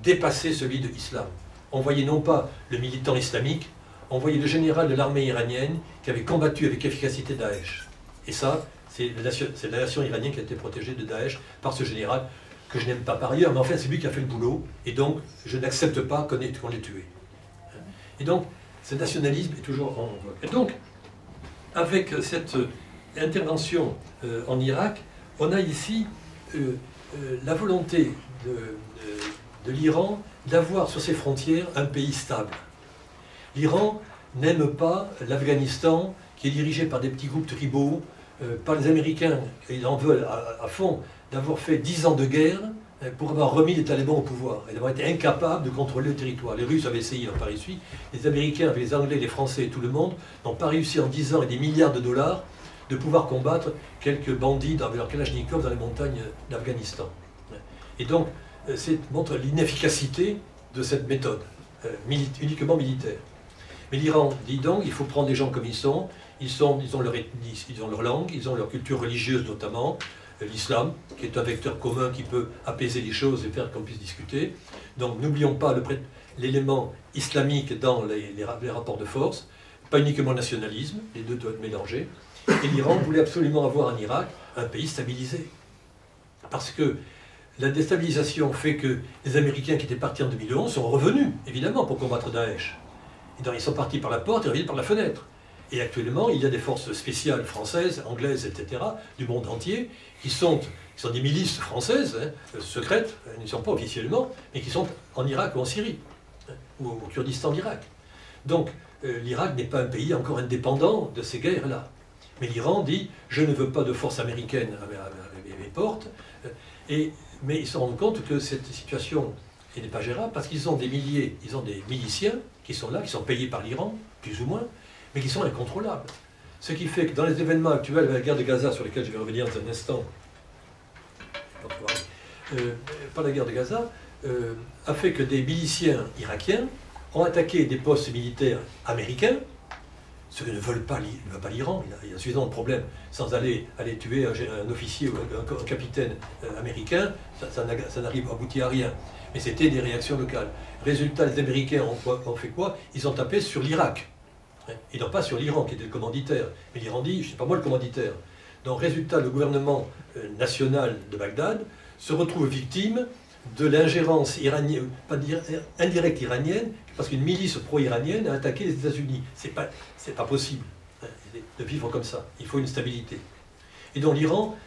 dépassait celui de l'islam. On voyait non pas le militant islamique, on voyait le général de l'armée iranienne qui avait combattu avec efficacité Daesh. Et ça, c'est la nation iranienne qui a été protégée de Daesh par ce général, que je n'aime pas par ailleurs, mais enfin c'est lui qui a fait le boulot, et donc je n'accepte pas qu'on l'ait tué. Et donc, ce nationalisme est toujours en vogue. Et donc, avec cette intervention en Irak, on a ici la volonté de l'Iran d'avoir sur ses frontières un pays stable. L'Iran n'aime pas l'Afghanistan, qui est dirigé par des petits groupes tribaux, par les Américains, ils en veulent à fond, d'avoir fait 10 ans de guerre pour avoir remis les talibans au pouvoir et d'avoir été incapables de contrôler le territoire. Les Russes avaient essayé, n'ont pas réussi. Les Américains, avec les Anglais, les Français et tout le monde, n'ont pas réussi en 10 ans et des milliards de dollars de pouvoir combattre quelques bandits avec leur Kalachnikov dans les montagnes d'Afghanistan. Et donc, montre l'inefficacité de cette méthode, uniquement militaire. Mais l'Iran dit donc, il faut prendre les gens comme ils ont leur langue, ils ont leur culture religieuse notamment, l'islam, qui est un vecteur commun qui peut apaiser les choses et faire qu'on puisse discuter. Donc n'oublions pas l'élément islamique dans les rapports de force, pas uniquement le nationalisme, les deux doivent être mélangés. Et l'Iran voulait absolument avoir en Irak un pays stabilisé. Parce que la déstabilisation fait que les Américains qui étaient partis en 2011 sont revenus, évidemment, pour combattre Daesh. Et donc ils sont partis par la porte et reviennent par la fenêtre. Et actuellement, il y a des forces spéciales françaises, anglaises, etc., du monde entier, qui sont des milices françaises, secrètes, elles ne sont pas officiellement, mais qui sont en Irak ou en Syrie, ou au Kurdistan d'Irak. Donc, l'Irak n'est pas un pays encore indépendant de ces guerres-là. Mais l'Iran dit, je ne veux pas de force américaine à mes portes, mais ils se rendent compte que cette situation n'est pas gérable, parce qu'ils ont des miliciens qui sont là, qui sont payés par l'Iran, plus ou moins, mais qui sont incontrôlables. Ce qui fait que dans les événements actuels de la guerre de Gaza, sur lesquels je vais revenir dans un instant, par la guerre de Gaza, a fait que des miliciens irakiens ont attaqué des postes militaires américains, ce que ne veut pas l'Iran. Il y a suffisamment de problèmes. Sans aller tuer un officier ou un capitaine américain, ça n'arrive à aboutir à rien. Mais c'était des réactions locales. Résultat, les Américains ont fait quoi? Ils ont tapé sur l'Irak. Et non pas sur l'Iran, qui était le commanditaire. Mais l'Iran dit, je ne sais pas moi le commanditaire. Donc, résultat, le gouvernement national de Bagdad se retrouve victime de l'ingérence iranienne, pas dire indirecte iranienne, parce qu'une milice pro-iranienne a attaqué les États-Unis. C'est pas possible de vivre comme ça. Il faut une stabilité. Et donc l'Iran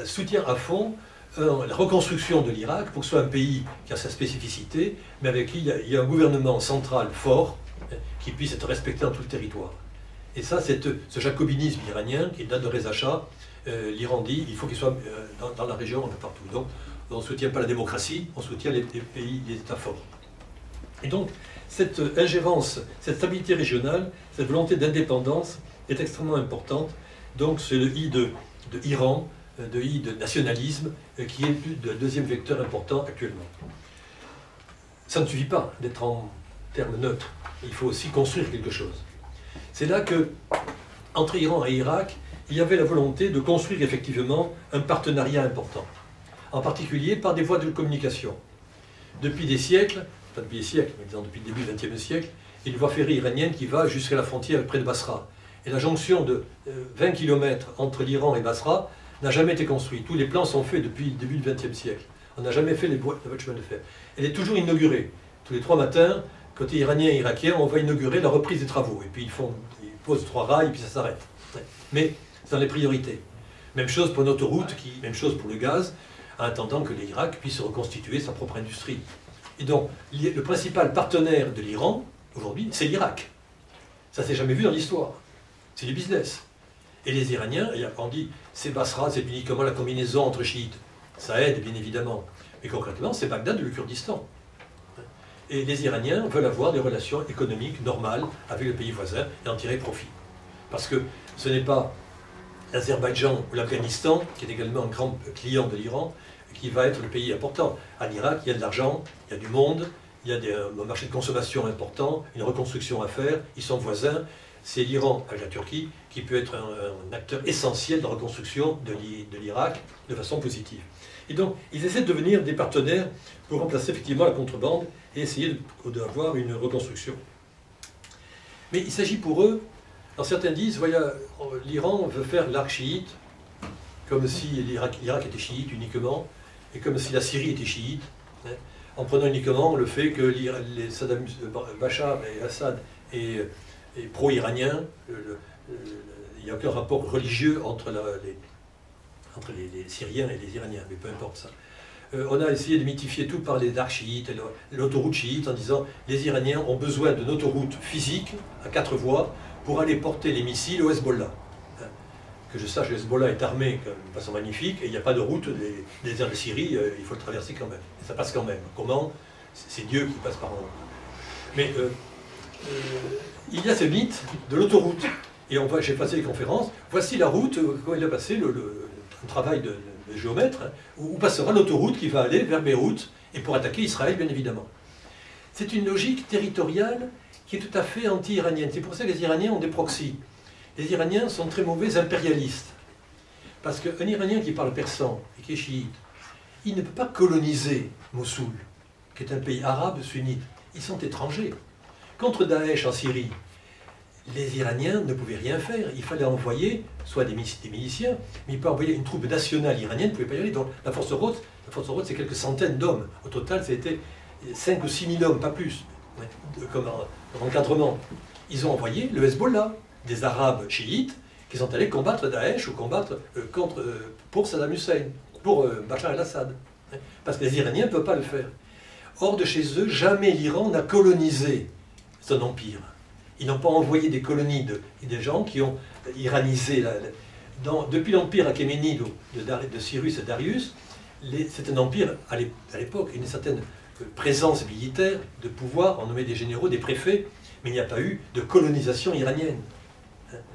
soutient à fond la reconstruction de l'Irak pour que ce soit un pays qui a sa spécificité, mais avec qui il y a un gouvernement central fort qui puisse être respecté dans tout le territoire. Et ça, c'est ce jacobinisme iranien qui date de Reza Shah. L'Iran dit il faut qu'il soit dans la région un peu partout. Donc, on ne soutient pas la démocratie, on soutient les pays, les États forts. Et donc, cette ingérence, cette stabilité régionale, cette volonté d'indépendance est extrêmement importante. Donc, c'est le I de Iran, de I de nationalisme, qui est le deuxième vecteur important actuellement. Ça ne suffit pas d'être en termes neutres. Il faut aussi construire quelque chose. C'est là que, entre Iran et Irak, il y avait la volonté de construire effectivement un partenariat important, en particulier par des voies de communication. Depuis des siècles, enfin depuis des siècles, mais disons depuis le début du XXe siècle, il y a une voie ferrée iranienne qui va jusqu'à la frontière près de Basra. Et la jonction de 20 km entre l'Iran et Basra n'a jamais été construite. Tous les plans sont faits depuis le début du XXe siècle. On n'a jamais fait les voies de chemin de fer. Elle est toujours inaugurée. Tous les 3 matins, côté iranien et irakien, on va inaugurer la reprise des travaux. Et puis ils posent 3 rails, et puis ça s'arrête. Mais c'est dans les priorités. Même chose pour l'autoroute, même chose pour le gaz, en attendant que l'Irak puisse reconstituer sa propre industrie. Et donc, le principal partenaire de l'Iran, aujourd'hui, c'est l'Irak. Ça ne s'est jamais vu dans l'histoire. C'est du business. Et les Iraniens, on dit, c'est Basra, c'est uniquement la combinaison entre chiites. Ça aide, bien évidemment. Mais concrètement, c'est Bagdad ou le Kurdistan. Et les Iraniens veulent avoir des relations économiques normales avec le pays voisin et en tirer profit. Parce que ce n'est pas l'Azerbaïdjan ou l'Afghanistan, qui est également un grand client de l'Iran, qui va être le pays important. En Irak, il y a de l'argent, il y a du monde, il y a un marché de consommation important, une reconstruction à faire, ils sont voisins. C'est l'Iran avec la Turquie qui peut être un acteur essentiel dans la reconstruction de l'Irak de façon positive. Et donc, ils essaient de devenir des partenaires pour remplacer effectivement la contrebande et essayer d'avoir une reconstruction. Mais il s'agit pour eux, alors certains disent, voilà, l'Iran veut faire l'arc chiite, comme si l'Irak était chiite uniquement, et comme si la Syrie était chiite, hein, en prenant uniquement le fait que Bachar et Assad est pro-iranien, il n'y a aucun rapport religieux entre les Syriens et les Iraniens, mais peu importe ça. On a essayé de mythifier tout par les arcs chiites, l'autoroute chiite, en disant les Iraniens ont besoin d'une autoroute physique à 4 voies pour aller porter les missiles au Hezbollah. Que je sache, le Hezbollah est armé de façon magnifique et il n'y a pas de route des déserts de Syrie, il faut le traverser quand même. Et ça passe quand même. Comment? C'est Dieu qui passe par en haut. Mais il y a ce mythe de l'autoroute. Et j'ai passé les conférences. Voici la route, quand il a passé le travail de géomètre, hein, où passera l'autoroute qui va aller vers Beyrouth et pour attaquer Israël, bien évidemment. C'est une logique territoriale qui est tout à fait anti-iranienne. C'est pour ça que les Iraniens ont des proxys. Les Iraniens sont très mauvais impérialistes. Parce qu'un Iranien qui parle persan et qui est chiite, il ne peut pas coloniser Mossoul, qui est un pays arabe sunnite. Ils sont étrangers. Contre Daesh en Syrie, les Iraniens ne pouvaient rien faire. Il fallait envoyer soit des miliciens, mais il peut envoyer une troupe nationale iranienne, ne pouvait pas y aller. Donc la force Rhodes, c'est quelques centaines d'hommes. Au total, c'était 5 ou 6 000 hommes, pas plus, comme encadrement. Ils ont envoyé le Hezbollah, des Arabes chiites, qui sont allés combattre Daesh ou combattre pour Saddam Hussein, pour Bachar el-Assad. Parce que les Iraniens ne peuvent pas le faire. Hors de chez eux, jamais l'Iran n'a colonisé son empire. Ils n'ont pas envoyé des colonies des gens qui ont iranisé. Depuis l'empire achéménide de Cyrus et Darius, c'est un empire, à l'époque, une certaine présence militaire, de pouvoir, on nommait des généraux, des préfets, mais il n'y a pas eu de colonisation iranienne.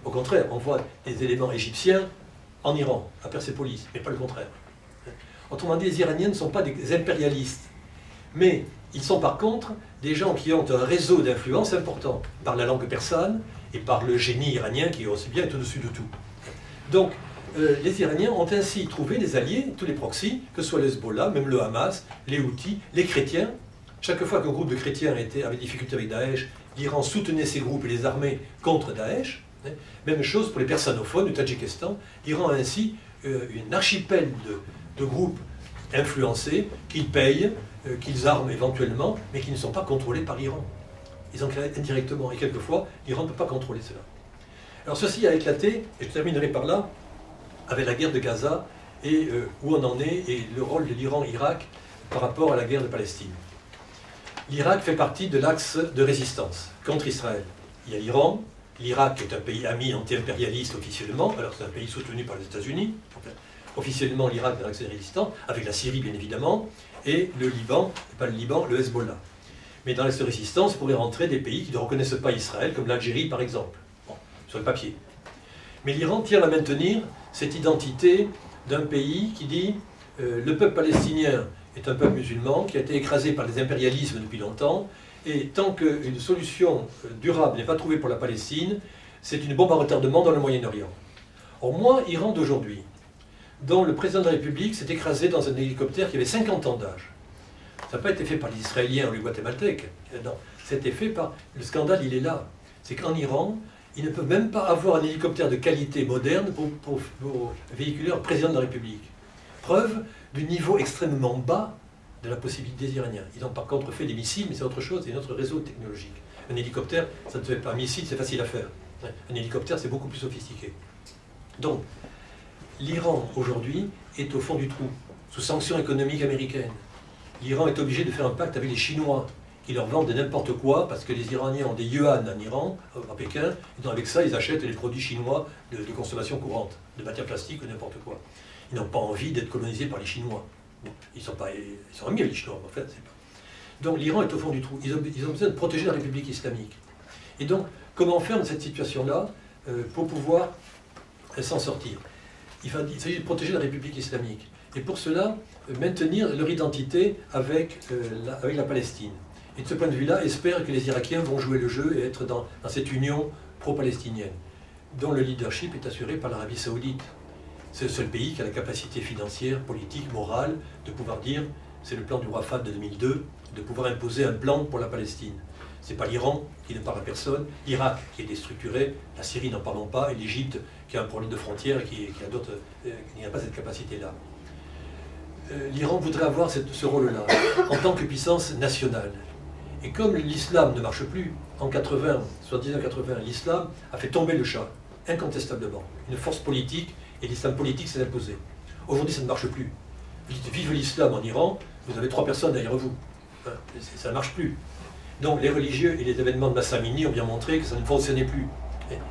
Au contraire, on voit des éléments égyptiens en Iran, à Persépolis, mais pas le contraire. Autrement dit, les Iraniens ne sont pas des impérialistes, mais ils sont par contre des gens qui ont un réseau d'influence important, par la langue persane et par le génie iranien qui aussi bien est au-dessus de tout. Donc, les Iraniens ont ainsi trouvé des alliés, tous les proxys, que ce soit le Hezbollah, même le Hamas, les Houthis, les chrétiens. Chaque fois qu'un groupe de chrétiens avait des difficultés avec Daesh, l'Iran soutenait ces groupes et les armées contre Daesh. Même chose pour les persanophones du Tadjikistan. L'Iran a ainsi une archipel de groupes influencés qu'ils payent, qu'ils arment éventuellement, mais qui ne sont pas contrôlés par l'Iran. Ils en créent indirectement, et quelquefois, l'Iran ne peut pas contrôler cela. Alors ceci a éclaté, et je terminerai par là, avec la guerre de Gaza, et où on en est, et le rôle de l'Iran-Irak par rapport à la guerre de Palestine. L'Irak fait partie de l'axe de résistance contre Israël. Il y a l'Iran, l'Irak est un pays ami anti-impérialiste officiellement, alors c'est un pays soutenu par les États-Unis. officiellement l'Irak dans l'axe résistant, avec la Syrie bien évidemment, et le Liban, pas le Liban, le Hezbollah. Mais dans l'axe de résistance pourraient rentrer des pays qui ne reconnaissent pas Israël, comme l'Algérie par exemple, bon, sur le papier. Mais l'Iran tient à maintenir cette identité d'un pays qui dit le peuple palestinien est un peuple musulman qui a été écrasé par les impérialismes depuis longtemps, et tant qu'une solution durable n'est pas trouvée pour la Palestine, c'est une bombe à retardement dans le Moyen-Orient. Or moi, Iran d'aujourd'hui, dont le président de la République s'est écrasé dans un hélicoptère qui avait 50 ans d'âge. Ça n'a pas été fait par les Israéliens ou les Guatémaltèques, non, c'était fait par... Le scandale, il est là. C'est qu'en Iran, ils ne peuvent même pas avoir un hélicoptère de qualité moderne pour véhiculer un président de la République. Preuve du niveau extrêmement bas de la possibilité des Iraniens. Ils ont par contre fait des missiles, mais c'est autre chose, c'est notre réseau technologique. Un hélicoptère, ça ne se fait pas. Un missile, c'est facile à faire. Un hélicoptère, c'est beaucoup plus sophistiqué. Donc, l'Iran, aujourd'hui, est au fond du trou, sous sanctions économiques américaines. L'Iran est obligé de faire un pacte avec les Chinois, qui leur vendent n'importe quoi, parce que les Iraniens ont des yuan en Iran, à Pékin, et donc avec ça, ils achètent les produits chinois de consommation courante, de matières plastiques ou n'importe quoi. Ils n'ont pas envie d'être colonisés par les Chinois. Bon, ils sont amis les Chinois, en fait. C'est pas... Donc l'Iran est au fond du trou. Ils ont besoin de protéger la République islamique. Et donc, comment faire dans cette situation-là pour pouvoir s'en sortir? Il s'agit de protéger la République islamique. Et pour cela, maintenir leur identité avec la Palestine. Et de ce point de vue-là, espère que les Irakiens vont jouer le jeu et être dans cette union pro-palestinienne, dont le leadership est assuré par l'Arabie Saoudite. C'est le seul pays qui a la capacité financière, politique, morale, de pouvoir dire, c'est le plan du roi Fahd de 2002, de pouvoir imposer un plan pour la Palestine. Ce n'est pas l'Iran qui ne parle à personne, l'Irak qui est déstructuré, la Syrie n'en parlons pas, et l'Égypte qui a un problème de frontières et qui n'a pas cette capacité-là. L'Iran voudrait avoir ce rôle-là, en tant que puissance nationale. Et comme l'islam ne marche plus, en 1980, l'islam a fait tomber le Shah, incontestablement. Une force politique, et l'islam politique s'est imposé. Aujourd'hui, ça ne marche plus. Vous dites vive l'islam en Iran, vous avez 3 personnes derrière vous. Ça ne marche plus. Donc les religieux et les événements de Massamini ont bien montré que ça ne fonctionnait plus.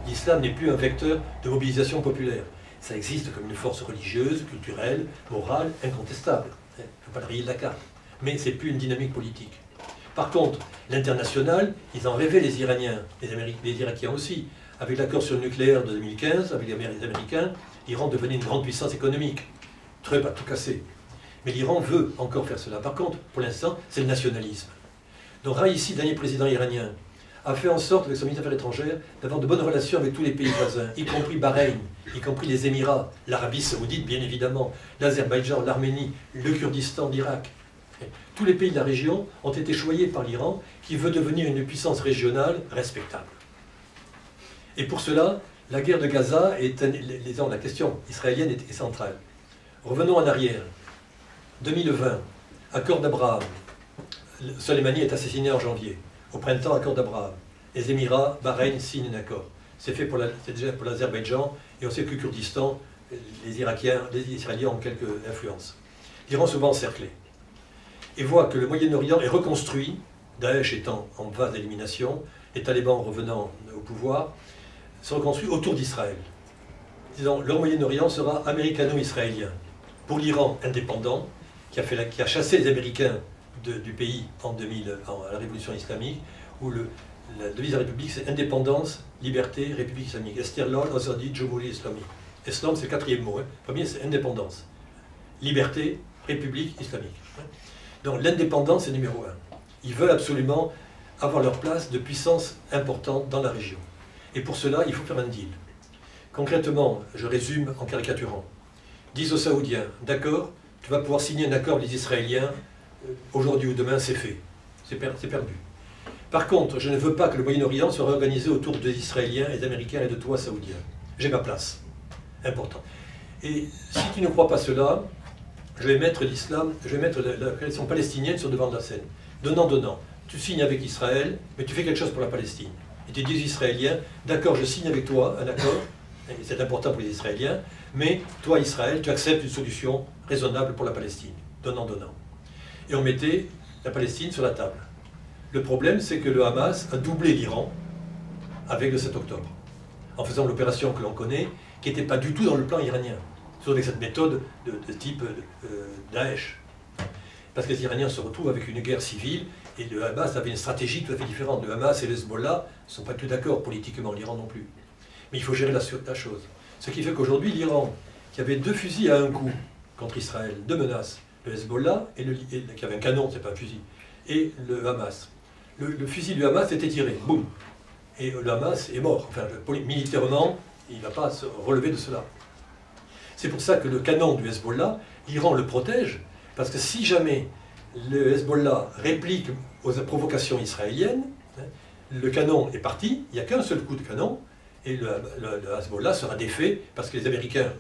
L'islam n'est plus un vecteur de mobilisation populaire. Ça existe comme une force religieuse, culturelle, morale, incontestable. Il ne faut pas le rayer de la carte. Mais ce n'est plus une dynamique politique. Par contre, l'international, ils en rêvaient les Iraniens, les Irakiens aussi. Avec l'accord sur le nucléaire de 2015, avec les Américains, l'Iran devenait une grande puissance économique. Trump a tout cassé. Mais l'Iran veut encore faire cela. Par contre, pour l'instant, c'est le nationalisme. Donc Raïssi, dernier président iranien, a fait en sorte, avec son ministre des Affaires étrangères, d'avoir de bonnes relations avec tous les pays voisins, y compris Bahreïn, y compris les Émirats, l'Arabie Saoudite, bien évidemment, l'Azerbaïdjan, l'Arménie, le Kurdistan, l'Irak. Tous les pays de la région ont été choyés par l'Iran, qui veut devenir une puissance régionale respectable. Et pour cela, la guerre de Gaza, la question israélienne est centrale. Revenons en arrière. 2020, accord d'Abraham. Soleimani est assassiné en janvier. Au printemps, accord d'Abraham. Les Émirats, Bahreïn signent un accord. C'est déjà pour l'Azerbaïdjan, et on sait que le Kurdistan, les Israéliens ont quelques influences. L'Iran se voit encerclé. Et voit que le Moyen-Orient est reconstruit, Daesh étant en phase d'élimination, les talibans revenant au pouvoir, se reconstruit autour d'Israël. Disons, le Moyen-Orient sera américano-israélien. Pour l'Iran indépendant, qui a chassé les Américains du pays en 2000, à la Révolution islamique, où la devise de la République, c'est indépendance, liberté, République islamique. Estirlol, Azadi, Jumhuri islamique. Islam, c'est le 4e mot. Le premier, c'est indépendance. Liberté, République islamique. Donc l'indépendance est numéro 1. Ils veulent absolument avoir leur place de puissance importante dans la région. Et pour cela, il faut faire un deal. Concrètement, je résume en caricaturant. Disent aux Saoudiens, d'accord, tu vas pouvoir signer un accord avec les Israéliens, aujourd'hui ou demain, c'est fait. C'est perdu. Par contre, je ne veux pas que le Moyen-Orient soit réorganisé autour des Israéliens, des Américains et de toi, Saoudiens. J'ai ma place. Important. Et si tu ne crois pas cela, je vais mettre l'islam, je vais mettre la question palestinienne sur le devant de la scène. Donnant. Tu signes avec Israël, mais tu fais quelque chose pour la Palestine. Et tu dis aux Israéliens, d'accord, je signe avec toi un accord, c'est important pour les Israéliens, mais toi, Israël, tu acceptes une solution raisonnable pour la Palestine. Donnant. Et on mettait la Palestine sur la table. Le problème, c'est que le Hamas a doublé l'Iran avec le 7 octobre, en faisant l'opération que l'on connaît, qui n'était pas du tout dans le plan iranien. surtout avec cette méthode de type Daesh. Parce que les Iraniens se retrouvent avec une guerre civile, et le Hamas avait une stratégie tout à fait différente. Le Hamas et le Hezbollah ne sont pas tout d'accord politiquement, l'Iran non plus. Mais il faut gérer la chose. Ce qui fait qu'aujourd'hui, l'Iran, qui avait 2 fusils à un coup contre Israël, 2 menaces, le Hezbollah, qui avait un canon, c'est pas un fusil, et le Hamas. Le fusil du Hamas était tiré, boum. Et le Hamas est mort. Enfin, militairement, il ne va pas se relever de cela. C'est pour ça que le canon du Hezbollah, l'Iran le protège, parce que si jamais le Hezbollah réplique aux provocations israéliennes, le canon est parti, il n'y a qu'un seul coup de canon, et le Hezbollah sera défait, parce que les Américains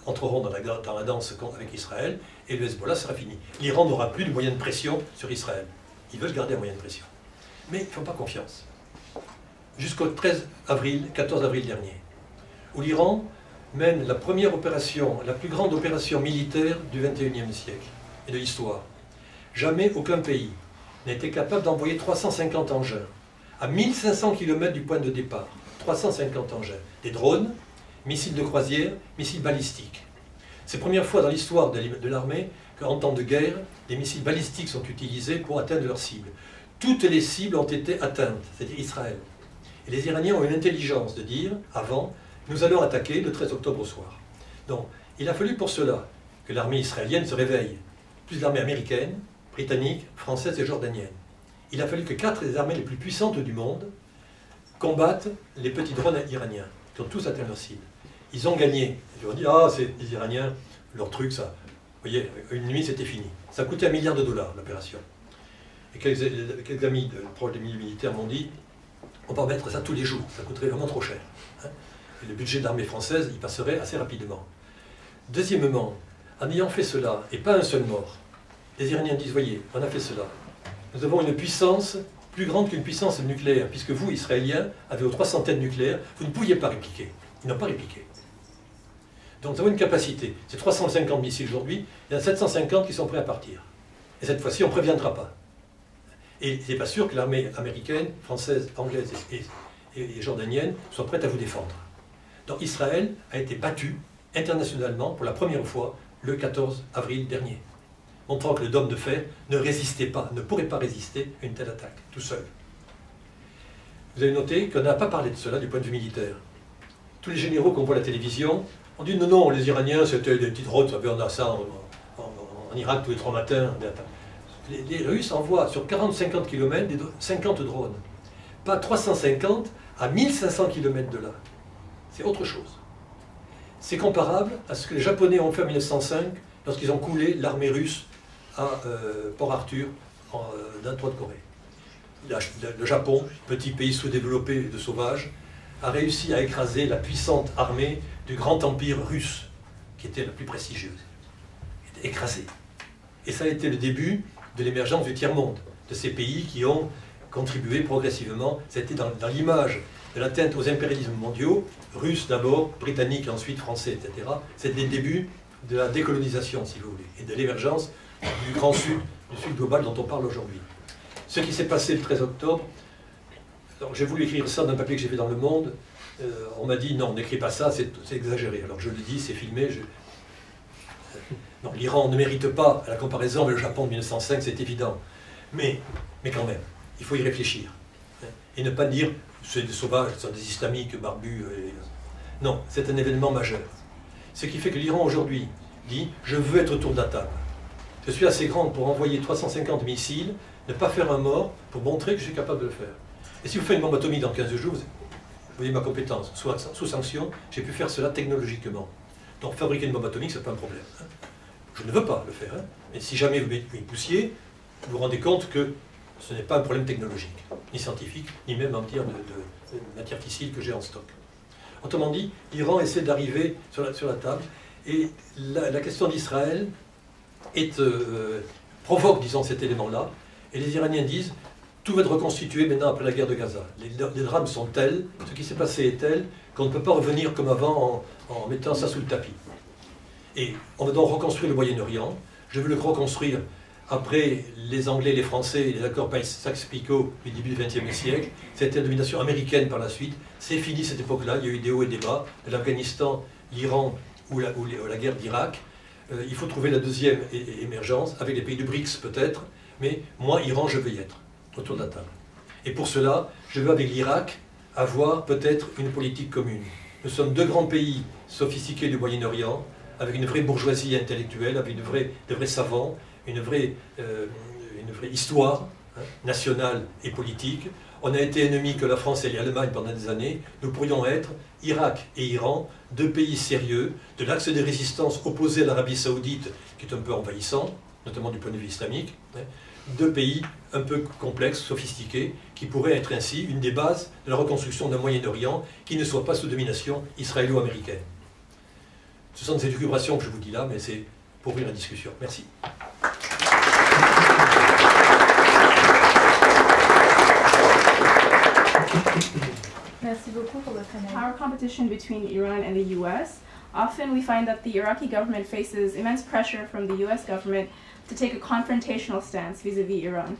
entreront dans la danse avec Israël, et le Hezbollah sera fini. L'Iran n'aura plus de moyens de pression sur Israël. Ils veulent garder un moyen de pression. Mais ils ne font pas confiance. Jusqu'au 14 avril dernier, où l'Iran mène la première opération, la plus grande opération militaire du XXIe siècle et de l'histoire. Jamais aucun pays n'a été capable d'envoyer 350 engins à 1500 km du point de départ. 350 engins. Des drones, missiles de croisière, missiles balistiques. C'est la première fois dans l'histoire de l'armée qu'en temps de guerre, des missiles balistiques sont utilisés pour atteindre leurs cibles. Toutes les cibles ont été atteintes, c'est-à-dire Israël. Et les Iraniens ont eu l'intelligence de dire, avant, nous allons attaquer le 13 octobre au soir. Donc, il a fallu pour cela que l'armée israélienne se réveille, plus l'armée américaine, britannique, française et jordanienne. Il a fallu que 4 des armées les plus puissantes du monde combattent les petits drones iraniens, qui ont tous atteint leur cible. Ils ont gagné. Ils ont dit, ah, c'est les Iraniens, leur truc, ça. Vous voyez, une nuit, c'était fini. Ça a coûté $1 milliard, l'opération. Et quelques amis proches des milieux militaires m'ont dit, on va mettre ça tous les jours, ça coûterait vraiment trop cher. Hein. Et le budget de l'armée française, il passerait assez rapidement. Deuxièmement, en ayant fait cela, et pas un seul mort, les Iraniens disent, voyez, on a fait cela. Nous avons une puissance plus grande qu'une puissance nucléaire, puisque vous, Israéliens, avez aux 300 nucléaires, vous ne pouviez pas répliquer. Ils n'ont pas répliqué. Donc nous avons une capacité. C'est 350 missiles aujourd'hui, il y en a 750 qui sont prêts à partir. Et cette fois-ci, on ne préviendra pas. Et c'est pas sûr que l'armée américaine, française, anglaise et jordanienne soit prête à vous défendre. Donc Israël a été battu internationalement pour la première fois le 14 avril dernier, montrant que le dôme de fer ne résistait pas, ne pourrait pas résister à une telle attaque, tout seul. Vous avez noté qu'on n'a pas parlé de cela du point de vue militaire. Tous les généraux qu'on voit à la télévision ont dit non, les Iraniens c'était des petites routes, on a ça en Irak tous les 3 matins. Les Russes envoient sur 40-50 km 50 drones. Pas 350 à 1500 km de là. C'est autre chose. C'est comparable à ce que les Japonais ont fait en 1905 lorsqu'ils ont coulé l'armée russe à Port Arthur, dans le Trois de Corée. Le Japon, petit pays sous-développé de sauvages, a réussi à écraser la puissante armée du grand empire russe, qui était la plus prestigieuse. Elle était écrasée. Et ça a été le début de l'émergence du tiers-monde, de ces pays qui ont contribué progressivement. C'était dans l'image de l'atteinte aux impérialismes mondiaux, russes d'abord, britanniques ensuite, français, etc. C'était le début de la décolonisation, si vous voulez, et de l'émergence du grand sud, du sud global dont on parle aujourd'hui. Ce qui s'est passé le 13 octobre, j'ai voulu écrire ça dans un papier que j'ai fait dans Le Monde, on m'a dit non, n'écris pas ça, c'est exagéré. Alors je le dis, c'est filmé. Non, l'Iran ne mérite pas la comparaison avec le Japon de 1905, c'est évident. Mais quand même, il faut y réfléchir. Et ne pas dire c'est des sauvages, ce sont des islamiques barbus. Non, c'est un événement majeur. Ce qui fait que l'Iran aujourd'hui dit je veux être autour de la table. Je suis assez grande pour envoyer 350 missiles, ne pas faire un mort, pour montrer que je suis capable de le faire. Et si vous faites une bombe atomique dans 15 jours, vous voyez ma compétence. Soit sous sanction, j'ai pu faire cela technologiquement. Donc fabriquer une bombe atomique, ce n'est pas un problème. Hein. Je ne veux pas le faire. Hein. Mais si jamais vous y poussiez, vous vous rendez compte que ce n'est pas un problème technologique, ni scientifique, ni même en termes de matière fissile que j'ai en stock. Autrement dit, l'Iran essaie d'arriver sur la table, et la question d'Israël provoque, disons, cet élément-là, et les Iraniens disent tout va être reconstitué maintenant après la guerre de Gaza. Les drames sont tels, ce qui s'est passé est tel, qu'on ne peut pas revenir comme avant en mettant ça sous le tapis. Et on va donc reconstruire le Moyen-Orient. Je veux le reconstruire après les Anglais, les Français, et les accords Sykes-Picot du début du XXe siècle. C'était une domination américaine par la suite. C'est fini cette époque-là, il y a eu des hauts et des bas. L'Afghanistan, l'Iran ou la guerre d'Irak. Il faut trouver la deuxième émergence, avec les pays du BRICS peut-être, mais moi, Iran, je veux y être, autour de la table. Et pour cela, je veux avec l'Irak avoir peut-être une politique commune. Nous sommes deux grands pays sophistiqués du Moyen-Orient, avec une vraie bourgeoisie intellectuelle, avec de vrais savants, une vraie histoire nationale et politique. On a été ennemis que la France et l'Allemagne pendant des années. Nous pourrions être, Irak et Iran, deux pays sérieux, de l'axe de résistance opposé à l'Arabie Saoudite, qui est un peu envahissant, notamment du point de vue islamique. Deux pays un peu complexes, sophistiqués, qui pourraient être ainsi une des bases de la reconstruction d'un Moyen-Orient qui ne soit pas sous domination israélo-américaine. Ce sont des élucubrations que je vous dis là, mais c'est pour ouvrir la discussion. Merci. Merci beaucoup pour votre analyse. Power competition between Iran and the US. Often we find that the Iraqi government faces immense pressure from the US government to take a confrontational stance vis-a-vis Iran.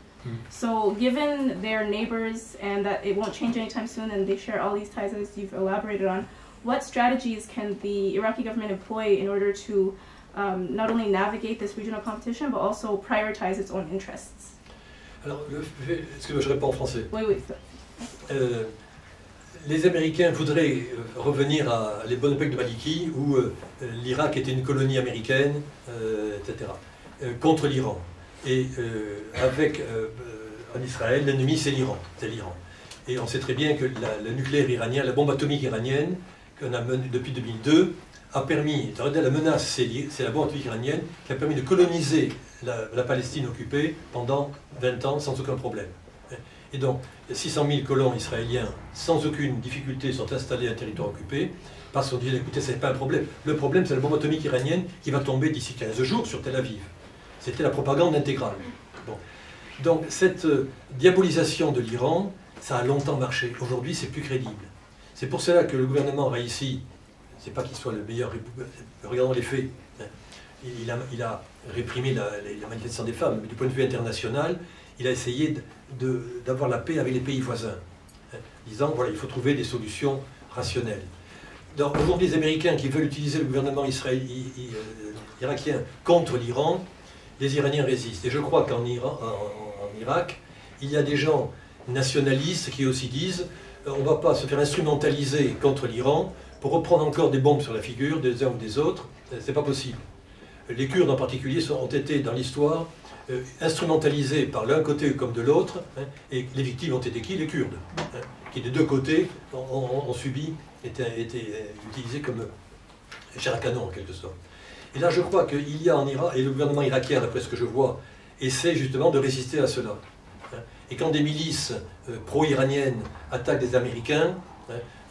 So given their neighbors and that it won't change anytime soon and they share all these ties as you've elaborated on, what strategies can the Iraqi government employ in order to not only navigate this regional competition but also prioritize its own interests? Alors, est-ce que je réponds en français? Oui, oui. Les Américains voudraient revenir à les bonnes époques de Maliki, où l'Irak était une colonie américaine, etc., contre l'Iran. Et en Israël, l'ennemi, c'est l'Iran. Et on sait très bien que le nucléaire iranien, la bombe atomique iranienne, qu'on a menée depuis 2002, a permis, la menace, c'est la bombe atomique iranienne, qui a permis de coloniser la Palestine occupée pendant 20 ans sans aucun problème. Et donc, 600 000 colons israéliens, sans aucune difficulté, sont installés à un territoire occupé, parce qu'on disait, écoutez, ce n'est pas un problème. Le problème, c'est la bombe atomique iranienne qui va tomber d'ici 15 jours sur Tel Aviv. C'était la propagande intégrale. Bon. Donc, cette diabolisation de l'Iran, ça a longtemps marché. Aujourd'hui, c'est plus crédible. C'est pour cela que le gouvernement Raïssi, c'est pas qu'il soit le meilleur, regardons les faits, il a réprimé la manifestation des femmes, mais du point de vue international, il a essayé d'avoir la paix avec les pays voisins, disant voilà, il faut trouver des solutions rationnelles. Aujourd'hui, les Américains qui veulent utiliser le gouvernement irakien contre l'Iran, les Iraniens résistent. Et je crois qu'en Irak, il y a des gens nationalistes qui aussi disent on ne va pas se faire instrumentaliser contre l'Iran pour reprendre encore des bombes sur la figure des uns ou des autres, c'est pas possible. Les Kurdes en particulier ont été dans l'histoire instrumentalisés par l'un côté comme de l'autre, et les victimes ont été qui? Les Kurdes, qui de deux côtés ont subi, étaient utilisés comme chair à canon en quelque sorte. Et là je crois qu'il y a en Irak, et le gouvernement irakien, d'après ce que je vois, essaie justement de résister à cela. Et quand des milices pro-iraniennes attaquent des Américains,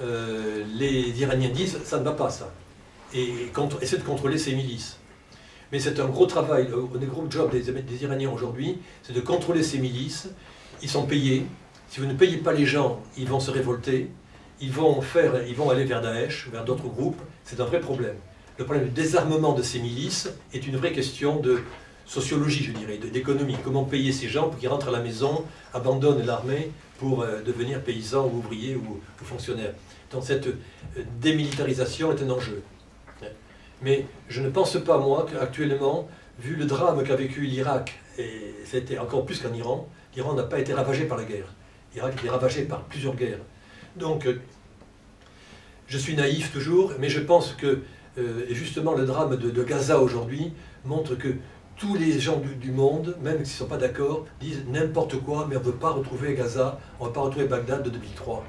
les Iraniens disent ça ne va pas ça, et essaient de contrôler ces milices. Mais c'est un gros travail, le gros job des Iraniens aujourd'hui, c'est de contrôler ces milices. Ils sont payés. Si vous ne payez pas les gens, ils vont se révolter. Ils vont aller vers Daesh, vers d'autres groupes. C'est un vrai problème. Le problème du désarmement de ces milices est une vraie question de sociologie, je dirais, d'économie. Comment payer ces gens pour qu'ils rentrent à la maison, abandonnent l'armée pour devenir paysans ou ouvriers ou fonctionnaires. Donc cette démilitarisation est un enjeu. Mais je ne pense pas, moi, qu'actuellement, vu le drame qu'a vécu l'Irak, et c'était encore plus qu'en Iran, l'Iran n'a pas été ravagé par la guerre. L'Irak a été ravagé par plusieurs guerres. Donc, je suis naïf toujours, mais je pense que, et justement, le drame de Gaza aujourd'hui montre que tous les gens du monde, même s'ils ne sont pas d'accord, disent n'importe quoi, mais on ne veut pas retrouver Gaza, on ne va pas retrouver Bagdad de 2003,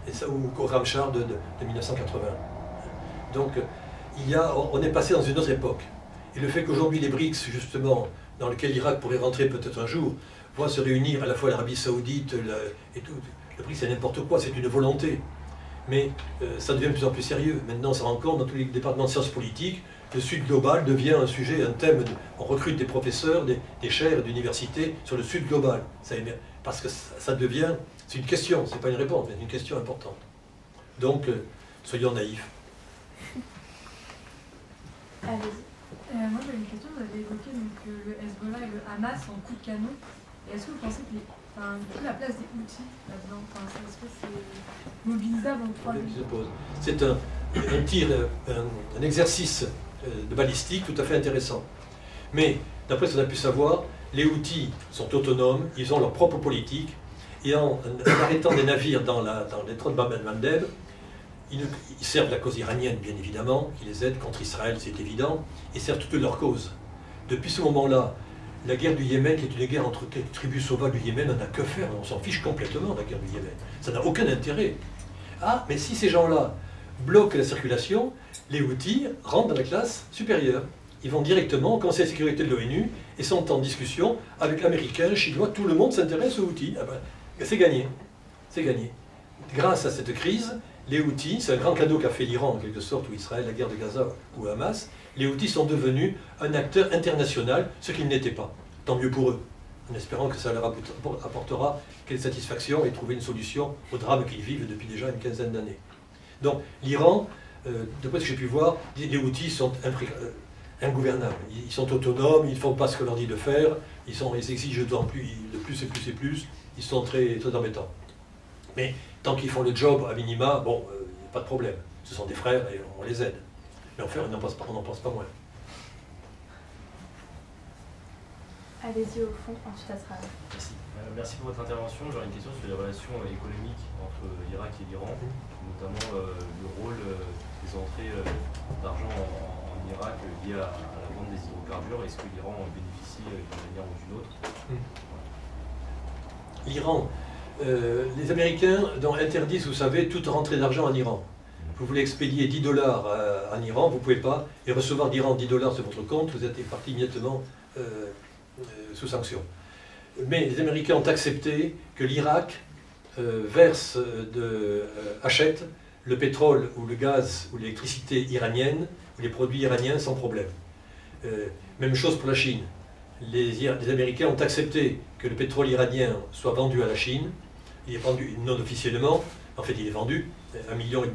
et ça, ou Khorramshahr de 1980. Donc, on est passé dans une autre époque. Et le fait qu'aujourd'hui les BRICS, justement, dans lequel l'Irak pourrait rentrer peut-être un jour, voient se réunir à la fois l'Arabie Saoudite et tout. Le BRICS, c'est n'importe quoi, c'est une volonté. Mais ça devient de plus en plus sérieux. Maintenant, on se rend compte dans tous les départements de sciences politiques, le Sud global devient un sujet, un thème. On recrute des professeurs, des chaires d'université sur le Sud global. Parce que ça devient, c'est une question, c'est pas une réponse, mais une question importante. Donc, soyons naïfs. Allez-y. Moi j'avais une question, vous avez évoqué donc, le Hezbollah et le Hamas en coup de canon. Et est-ce que vous pensez que la place des outils là-dedans, est-ce que c'est mobilisable en 3 minutes? C'est un tir, un exercice de balistique tout à fait intéressant. Mais, d'après ce qu'on a pu savoir, les Houthis sont autonomes, ils ont leur propre politique, et en arrêtant des navires dans l'étroit de Bab el-Mandeb, ils servent la cause iranienne, bien évidemment, qui les aide contre Israël, c'est évident, et servent toute leur cause. Depuis ce moment-là, la guerre du Yémen, qui est une guerre entre les tribus sauvages du Yémen, on n'a que faire, on s'en fiche complètement de la guerre du Yémen. Ça n'a aucun intérêt. Ah, mais si ces gens-là bloquent la circulation, les Houthis rentrent dans la classe supérieure. Ils vont directement au Conseil de sécurité de l'ONU et sont en discussion avec l'Américain, Chinois, tout le monde s'intéresse aux Houthis. Ah ben, c'est gagné. C'est gagné. Grâce à cette crise, les Houthis, c'est un grand cadeau qu'a fait l'Iran en quelque sorte, ou Israël, la guerre de Gaza ou Hamas, les Houthis sont devenus un acteur international, ce qu'ils n'étaient pas. Tant mieux pour eux, en espérant que ça leur apportera quelle satisfaction et trouver une solution au drame qu'ils vivent depuis déjà une quinzaine d'années. Donc l'Iran, d'après ce que j'ai pu voir, les Houthis sont ingouvernables. Ils sont autonomes, ils ne font pas ce qu'on leur dit de faire, ils exigent de plus et plus et plus, ils sont très, très embêtants. Mais tant qu'ils font le job à minima, bon, pas de problème. Ce sont des frères et on les aide. Mais enfin, on n'en pense pas moins. Allez-y au fond, ensuite ça sera... Merci. Merci pour votre intervention. J'aurais une question sur les relations économiques entre l'Irak et l'Iran, notamment le rôle des entrées d'argent en Irak liées à la vente des hydrocarbures. Est-ce que l'Iran bénéficie d'une manière ou d'une autre? L'Iran, les Américains interdisent, vous savez, toute rentrée d'argent en Iran. Vous voulez expédier 10 $ en Iran, vous ne pouvez pas, et recevoir d'Iran 10 $ sur votre compte, vous êtes parti immédiatement sous sanction. Mais les Américains ont accepté que l'Irak achète le pétrole ou le gaz ou l'électricité iranienne ou les produits iraniens sans problème. Même chose pour la Chine. Les Américains ont accepté que le pétrole iranien soit vendu à la Chine. Il est vendu non officiellement, en fait il est vendu 1,5 million de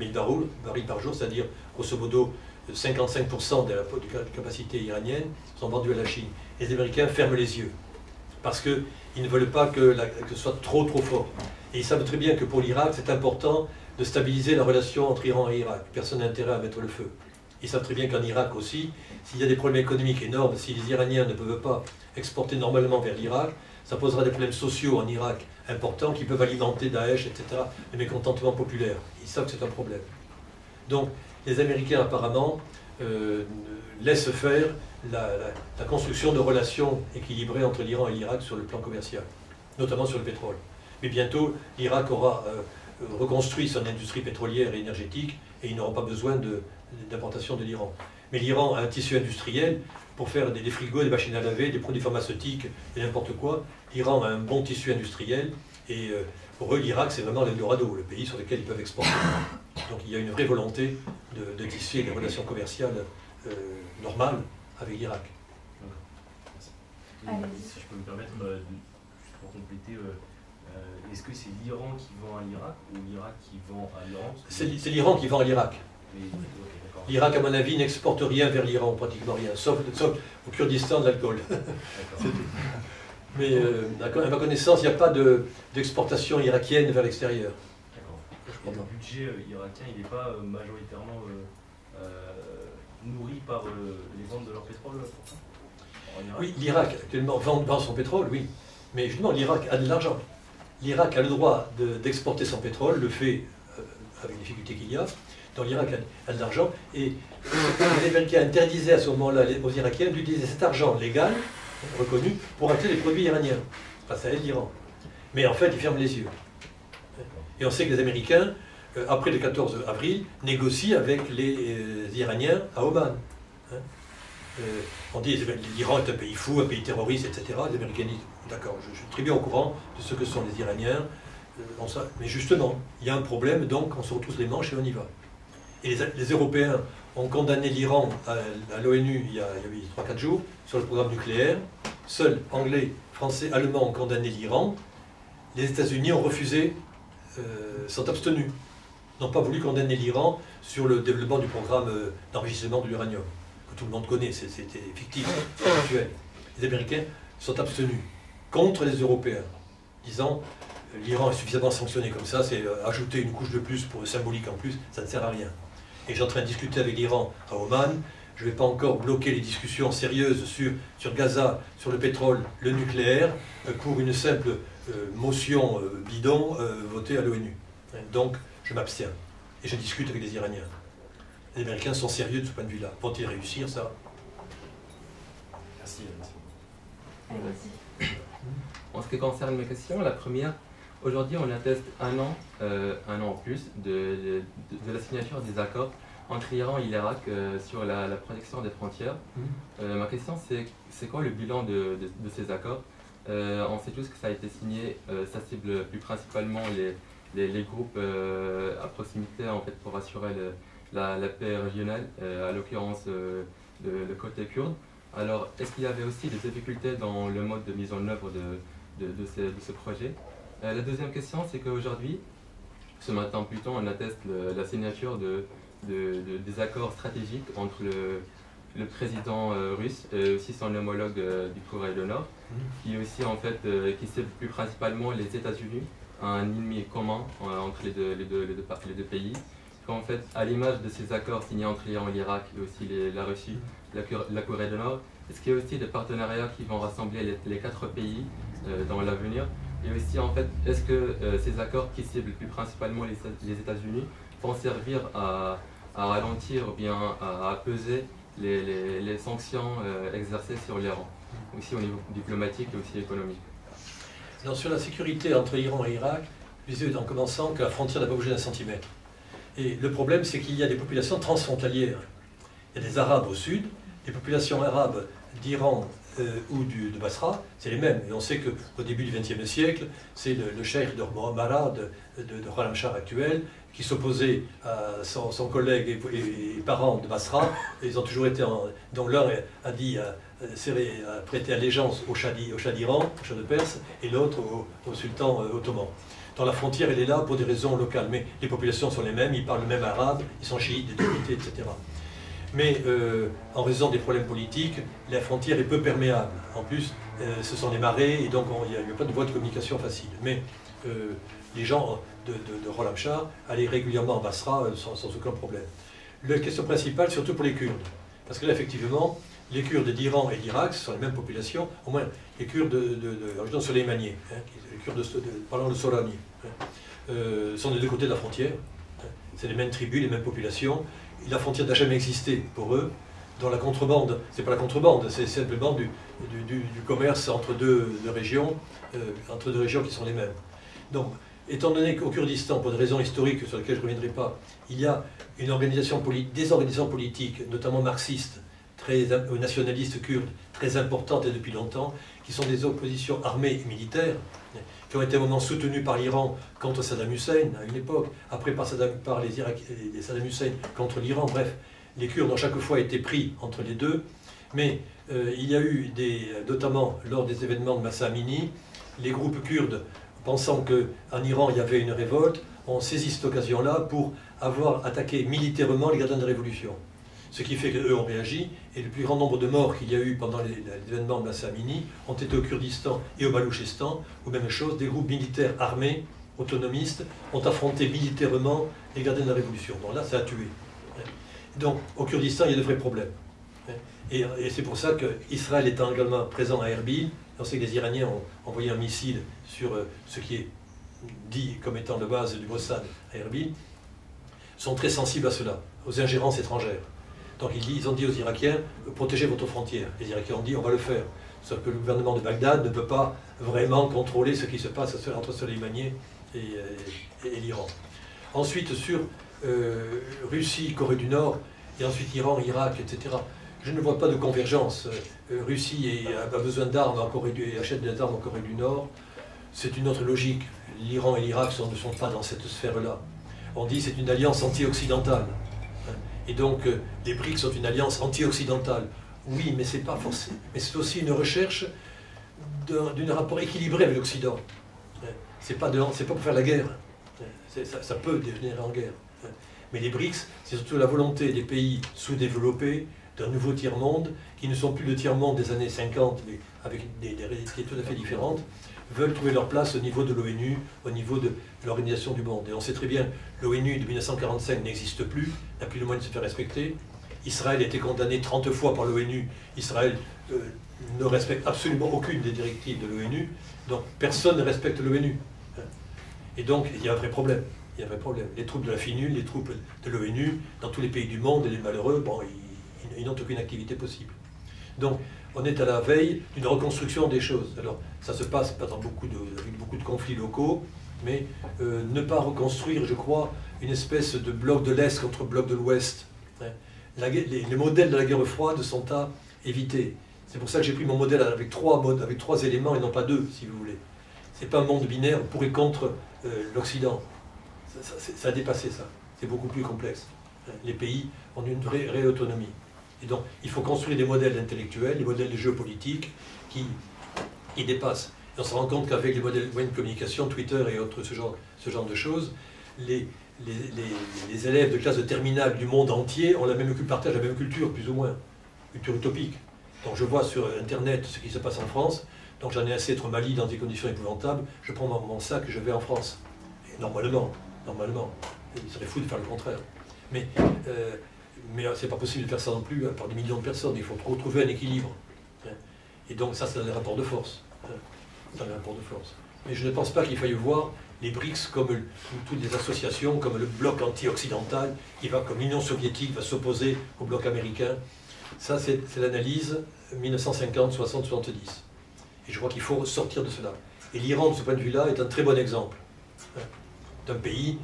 barils par jour, c'est-à-dire grosso modo 55% de la capacité iranienne sont vendus à la Chine. Les Américains ferment les yeux parce qu'ils ne veulent pas que ce soit trop fort. Et ils savent très bien que pour l'Irak, c'est important de stabiliser la relation entre Iran et Irak. Personne n'a intérêt à mettre le feu. Ils savent très bien qu'en Irak aussi, s'il y a des problèmes économiques énormes, si les Iraniens ne peuvent pas exporter normalement vers l'Irak, ça posera des problèmes sociaux en Irak importants qui peuvent alimenter Daesh, etc., le mécontentement populaire. Ils savent que c'est un problème. Donc, les Américains, apparemment, laissent faire la construction de relations équilibrées entre l'Iran et l'Irak sur le plan commercial, notamment sur le pétrole. Mais bientôt, l'Irak aura reconstruit son industrie pétrolière et énergétique et ils n'auront pas besoin d'importation de l'Iran. Mais l'Iran a un tissu industriel pour faire des frigos, des machines à laver, des produits pharmaceutiques et n'importe quoi. L'Iran a un bon tissu industriel et pour eux, l'Irak, c'est vraiment l'Eldorado, le pays sur lequel ils peuvent exporter. Donc il y a une vraie volonté de tisser des relations commerciales normales avec l'Irak. Si je peux me permettre, juste pour compléter, est-ce que c'est l'Iran qui vend à l'Irak ou l'Irak qui vend à l'Iran? C'est l'Iran qui vend à l'Irak. L'Irak, à mon avis, n'exporte rien vers l'Iran, pratiquement rien, sauf au Kurdistan de l'alcool. Mais à ma connaissance, il n'y a pas d'exportation irakienne vers l'extérieur. Et le budget irakien, il n'est pas majoritairement nourri par les ventes de leur pétrole en Irak? Oui, l'Irak actuellement vend son pétrole, oui. Mais justement, l'Irak a de l'argent. L'Irak a le droit d'exporter son pétrole, le fait avec les difficultés qu'il y a. Donc l'Irak a de l'argent. Et les Américains interdisaient à ce moment-là aux Irakiens d'utiliser cet argent légal, reconnu, pour acheter des produits iraniens. Enfin, ça aide l'Iran. Mais en fait, ils ferment les yeux. Et on sait que les Américains, après le 14 avril, négocient avec les Iraniens à Oman. On dit que l'Iran est un pays fou, un pays terroriste, etc. Les Américains disent, d'accord, je suis très bien au courant de ce que sont les Iraniens. Mais justement, il y a un problème, donc on se retrousse les manches et on y va. Et les Européens ont condamné l'Iran à l'ONU il y a 3-4 jours sur le programme nucléaire. Seuls Anglais, Français, Allemands ont condamné l'Iran. Les États-Unis ont refusé, sont abstenus, n'ont pas voulu condamner l'Iran sur le développement du programme d'enrichissement de l'uranium, que tout le monde connaît, c'était fictif, actuel. Les Américains sont abstenus contre les Européens, disant l'Iran est suffisamment sanctionné comme ça, c'est ajouter une couche de plus, pour symbolique en plus, ça ne sert à rien. et que j'ai en train de discuter avec l'Iran à Oman, je ne vais pas encore bloquer les discussions sérieuses sur Gaza, sur le pétrole, le nucléaire, pour une simple motion bidon votée à l'ONU. Donc, je m'abstiens. Et je discute avec les Iraniens. Les Américains sont sérieux de ce point de vue-là. Vont-ils réussir, ça? Merci. Allez-y. En ce qui concerne mes questions, la première, aujourd'hui on atteste un an en plus de la signature des accords entre l'Iran et l'Irak sur la protection des frontières. Ma question c'est quoi le bilan de ces accords? On sait tous que ça a été signé, ça cible plus principalement les groupes à proximité en fait, pour assurer la paix régionale, à l'occurrence le côté kurde. Alors, est-ce qu'il y avait aussi des difficultés dans le mode de mise en œuvre de ce projet? La deuxième question, c'est qu'aujourd'hui, ce matin plutôt, on atteste la signature des accords stratégiques entre le président russe et aussi son homologue du Corée du Nord, qui aussi en fait, qui cible plus principalement les États-Unis, un ennemi commun entre les deux pays. En fait, à l'image de ces accords signés entre l'Iran et l'Irak et aussi la Russie, la Corée du Nord, est-ce qu'il y a aussi des partenariats qui vont rassembler les 4 pays dans l'avenir? Et aussi, en fait, est-ce que ces accords qui ciblent plus principalement les États-Unis vont servir à ralentir ou bien à apaiser les sanctions exercées sur l'Iran, aussi au niveau diplomatique et aussi économique? Alors, sur la sécurité entre l'Iran et l'Irak, je disais en commençant que la frontière n'a pas bougé d'un centimètre. Et le problème, c'est qu'il y a des populations transfrontalières. Il y a des Arabes au sud, les populations arabes d'Iran ou de Basra, c'est les mêmes. Et on sait qu'au début du XXe siècle, c'est le cheikh de Mara, de Khorramshahr actuel, qui s'opposait à son collègue et parent de Basra. Et ils ont toujours été dont l'un a dit a prêté allégeance au Shah d'Iran, au Shah de Perse, et l'autre au sultan ottoman. Dans la frontière, elle est là pour des raisons locales, mais les populations sont les mêmes, ils parlent le même arabe, ils sont chiites, des deux côtés, etc. Mais en raison des problèmes politiques, la frontière est peu perméable. En plus, ce sont les marées, et donc il n'y a pas de voie de communication facile. Mais les gens de Khorramshahr allaient régulièrement en Basra sans aucun problème. La question principale, surtout pour les Kurdes, parce que là, effectivement, les Kurdes d'Iran et d'Irak, ce sont les mêmes populations, au moins les Kurdes de la région soleimanier, les Kurdes parlant de Sorani, sont des deux côtés de la frontière. C'est les mêmes tribus, les mêmes populations. La frontière n'a jamais existé pour eux. Dans la contrebande, c'est pas la contrebande, c'est simplement du commerce entre deux régions qui sont les mêmes. Donc, étant donné qu'au Kurdistan, pour des raisons historiques sur lesquelles je ne reviendrai pas, il y a des organisations politiques, notamment marxistes, nationalistes kurdes, très importantes et depuis longtemps, qui sont des oppositions armées et militaires, qui ont été à un moment soutenues par l'Iran contre Saddam Hussein à une époque, après par les Saddam Hussein contre l'Iran, bref, les Kurdes ont chaque fois été pris entre les deux, mais il y a eu, notamment lors des événements de Massa Amini, les groupes kurdes, pensant qu'en Iran il y avait une révolte, ont saisi cette occasion-là pour avoir attaqué militairement les gardiens de révolution. Ce qui fait qu'eux ont réagi, et le plus grand nombre de morts qu'il y a eu pendant les événements de Massa Amini ont été au Kurdistan et au Balouchistan, où même chose, des groupes militaires armés, autonomistes, ont affronté militairement les gardiens de la révolution. Donc là, ça a tué. Donc au Kurdistan, il y a de vrais problèmes. Et c'est pour ça qu'Israël étant également présent à Erbil, on sait que les Iraniens ont envoyé un missile sur ce qui est dit comme étant de base du Mossad à Erbil, sont très sensibles à cela, aux ingérences étrangères. Donc ils ont dit aux Irakiens, protégez votre frontière. Les Irakiens ont dit, on va le faire. Sauf que le gouvernement de Bagdad ne peut pas vraiment contrôler ce qui se passe entre Soleimani et l'Iran. Ensuite, sur Russie, Corée du Nord, et ensuite Iran, Irak, etc., je ne vois pas de convergence. Russie a besoin d'armes et achète des armes en Corée du Nord. C'est une autre logique. L'Iran et l'Irak ne sont pas dans cette sphère-là. On dit que c'est une alliance anti-occidentale. Et donc, les BRICS sont une alliance anti-occidentale. Oui, mais c'est pas forcément. Mais c'est aussi une recherche d'un rapport équilibré avec l'Occident. C'est pas pour faire la guerre. Ça peut dégénérer en guerre. Mais les BRICS, c'est surtout la volonté des pays sous-développés d'un nouveau tiers-monde, qui ne sont plus le tiers-monde des années 50, avec des réalités tout à fait différentes, veulent trouver leur place au niveau de l'ONU, au niveau de l'Organisation du monde. Et on sait très bien que l'ONU de 1945 n'existe plus, n'a plus le moyen de se faire respecter. Israël a été condamné 30 fois par l'ONU. Israël ne respecte absolument aucune des directives de l'ONU. Donc personne ne respecte l'ONU. Et donc il y a un vrai problème. Il y a un vrai problème. Les troupes de la FINUL, les troupes de l'ONU, dans tous les pays du monde, et les malheureux, bon, ils n'ont aucune activité possible. Donc on est à la veille d'une reconstruction des choses. Alors ça se passe pas avec beaucoup de conflits locaux, mais ne pas reconstruire, je crois, une espèce de bloc de l'Est contre bloc de l'Ouest. Les modèles de la guerre froide sont à éviter. C'est pour ça que j'ai pris mon modèle avec trois éléments et non pas deux, si vous voulez. C'est pas un monde binaire pour et contre l'Occident. Ça a dépassé ça. C'est beaucoup plus complexe. Les pays ont une vraie autonomie. Et donc, il faut construire des modèles intellectuels, des modèles géopolitiques qui dépassent. Et on se rend compte qu'avec les modèles de communication, Twitter et autres, ce genre de choses, les élèves de classe de terminale du monde entier partagent la même culture, plus ou moins, culture utopique. Donc je vois sur Internet ce qui se passe en France, donc j'en ai assez d'être au Mali dans des conditions épouvantables, je prends mon sac et je vais en France. Et normalement, il serait fou de faire le contraire. Mais c'est pas possible de faire ça non plus par des millions de personnes, il faut retrouver un équilibre. Et donc ça, c'est dans les rapports de force. Dans les rapports de force. Mais je ne pense pas qu'il faille voir les BRICS comme toutes les associations, comme le bloc anti-occidental, comme l'Union soviétique va s'opposer au bloc américain. Ça, c'est l'analyse 1950, 60, 70. Et je crois qu'il faut sortir de cela. Et l'Iran, de ce point de vue-là, est un très bon exemple d'un pays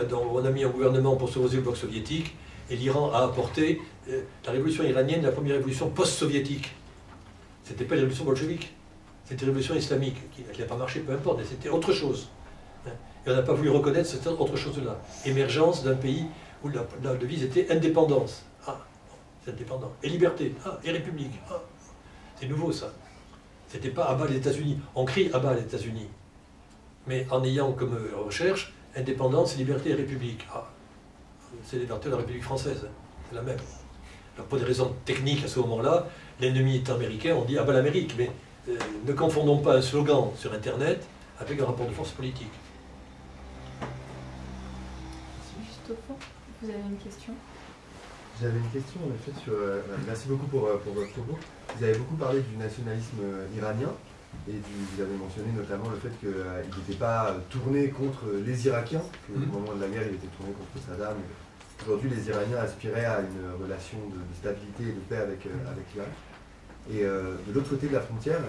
dont on a mis un gouvernement pour s'opposer au bloc soviétique, et l'Iran a apporté la révolution iranienne, la première révolution post-soviétique. Ce n'était pas la révolution bolchevique, c'était la révolution islamique, qui n'a pas marché, peu importe, mais c'était autre chose. Et on n'a pas voulu reconnaître cette autre chose-là. Émergence d'un pays où la devise était indépendance. Ah, c'est indépendant. Et liberté. Ah, et république. Ah, c'est nouveau ça. C'était pas à bas les États-Unis. On crie à bas les États-Unis. Mais en ayant comme recherche indépendance, liberté et république. Ah, c'est la liberté de la République française. C'est la même. Alors pour des raisons techniques à ce moment-là, l'ennemi est américain, on dit à bas l'Amérique. Mais ne confondons pas un slogan sur Internet avec un rapport de force politique. Juste au fond, vous avez une question? J'avais une question en effet sur... merci beaucoup pour votre propos. Vous avez beaucoup parlé du nationalisme iranien et vous avez mentionné notamment le fait qu'il n'était pas tourné contre les Irakiens, qu'au moment de la guerre il était tourné contre Saddam. Aujourd'hui les Iraniens aspiraient à une relation de stabilité et de paix avec l'Irak. Et de l'autre côté de la frontière,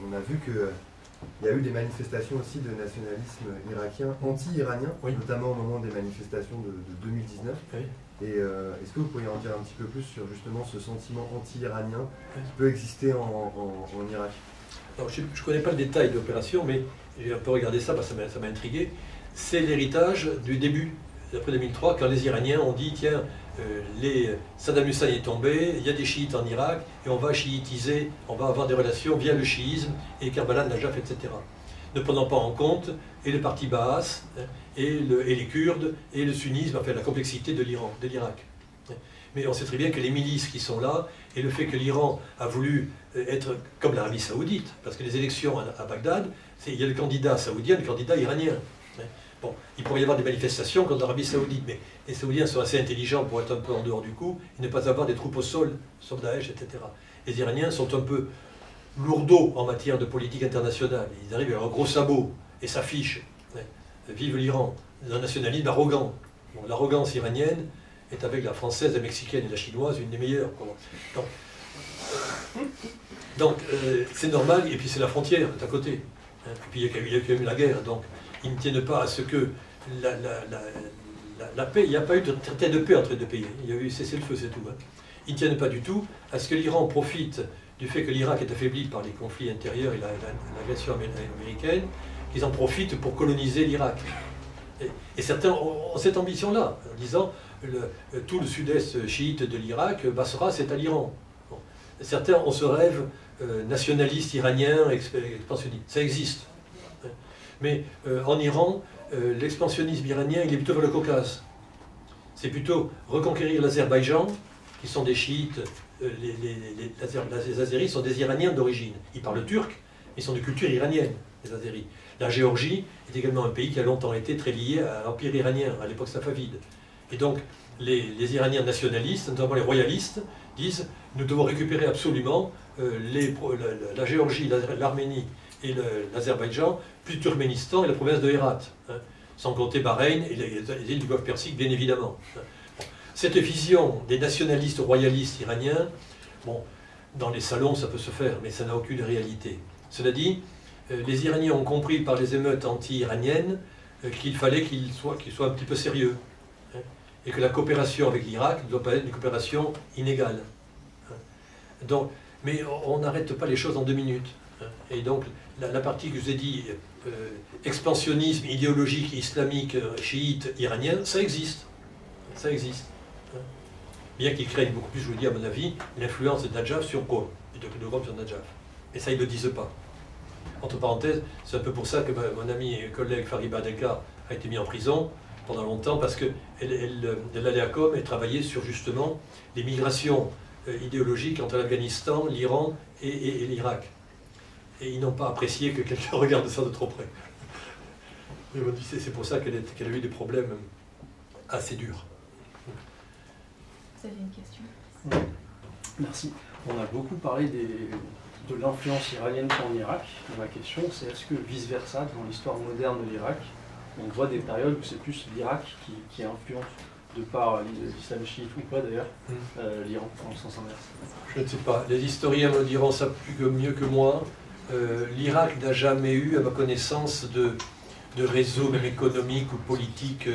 on a vu qu'il y a eu des manifestations aussi de nationalisme irakien, anti-iranien, oui, notamment au moment des manifestations de 2019. Oui. Et est-ce que vous pourriez en dire un petit peu plus sur justement ce sentiment anti-iranien qui peut exister en Irak? Alors, je ne connais pas le détail de l'opération, mais j'ai un peu regardé ça, parce que ça m'a intrigué. C'est l'héritage du début, après 2003, quand les Iraniens ont dit, tiens, Saddam Hussein est tombé, il y a des chiites en Irak, et on va chiitiser, on va avoir des relations via le chiisme, et Karbala, Najaf, etc. Ne prenant pas en compte et le parti Baas, et les Kurdes, et le sunnisme, enfin la complexité de l'Irak. Mais on sait très bien que les milices qui sont là, et le fait que l'Iran a voulu être comme l'Arabie Saoudite, parce que les élections à Bagdad, il y a le candidat saoudien et le candidat iranien. Bon, il pourrait y avoir des manifestations contre l'Arabie Saoudite, mais les Saoudiens sont assez intelligents pour être un peu en dehors du coup, et ne pas avoir des troupes au sol, sauf Daesh, etc. Les Iraniens sont un peu lourdeaux en matière de politique internationale. Ils arrivent à un gros sabot et s'affichent. Vive l'Iran, un nationalisme arrogant. Bon, l'arrogance iranienne est avec la française, la mexicaine et la chinoise une des meilleures. Donc c'est normal, et puis c'est la frontière d'à côté. Et puis il y a quand même la guerre, donc ils ne tiennent pas à ce que la paix, il n'y a pas eu de traité de paix entre les deux pays. Il y a eu cessez-le-feu, c'est tout. Ils ne tiennent pas du tout à ce que l'Iran profite du fait que l'Irak est affaibli par les conflits intérieurs et l'agression américaine, qu'ils en profitent pour coloniser l'Irak. Et certains ont cette ambition-là, en disant tout le sud-est chiite de l'Irak, Basra, c'est à l'Iran. Bon. Certains ont ce rêve nationaliste iranien, expansionniste. Ça existe. Mais en Iran, l'expansionnisme iranien, il est plutôt vers le Caucase. C'est plutôt reconquérir l'Azerbaïdjan, qui sont des chiites les Azéris sont des Iraniens d'origine. Ils parlent turc, mais ils sont de culture iranienne, les Azéris. La Géorgie est également un pays qui a longtemps été très lié à l'Empire iranien, à l'époque safavide. Et donc, les Iraniens nationalistes, notamment les royalistes, disent « nous devons récupérer absolument la Géorgie, l'Arménie et l'Azerbaïdjan, plus Turkménistan et la province de Hérat, hein, sans compter Bahreïn et les îles du Golfe Persique, bien évidemment. » Cette vision des nationalistes royalistes iraniens, bon, dans les salons ça peut se faire, mais ça n'a aucune réalité. Cela dit, les Iraniens ont compris par les émeutes anti-iraniennes qu'il fallait qu'ils soient un petit peu sérieux, hein, et que la coopération avec l'Irak ne doit pas être une coopération inégale. Hein. Donc, mais on n'arrête pas les choses en 2 minutes. Hein. Et donc, la partie que je vous ai dit, expansionnisme idéologique islamique chiite iranien, ça existe. Ça existe. Hein. Bien qu'ils craignent beaucoup plus, je vous le dis à mon avis, l'influence de Najaf sur Qom, et de Qom sur Najaf. Et ça, ils ne le disent pas. Entre parenthèses, c'est un peu pour ça que mon ami et collègue Fariba Adelka a été mis en prison pendant longtemps, parce qu'elle allait à Qom et travaillait sur justement les migrations idéologiques entre l'Afghanistan, l'Iran et l'Irak. Et ils n'ont pas apprécié que quelqu'un regarde ça de trop près. C'est pour ça qu'elle a eu des problèmes assez durs. Vous avez une question? Oui. Merci. On a beaucoup parlé de l'influence iranienne en Irak. Ma question, c'est est-ce que vice-versa, dans l'histoire moderne de l'Irak, on voit des périodes où c'est plus l'Irak qui influence, de par l'islam chiite ou pas d'ailleurs, l'Iran, dans le sens inverse? Je ne sais pas. Les historiens me diront ça mieux que moi. L'Irak n'a jamais eu, à ma connaissance, de réseau, même économique ou politique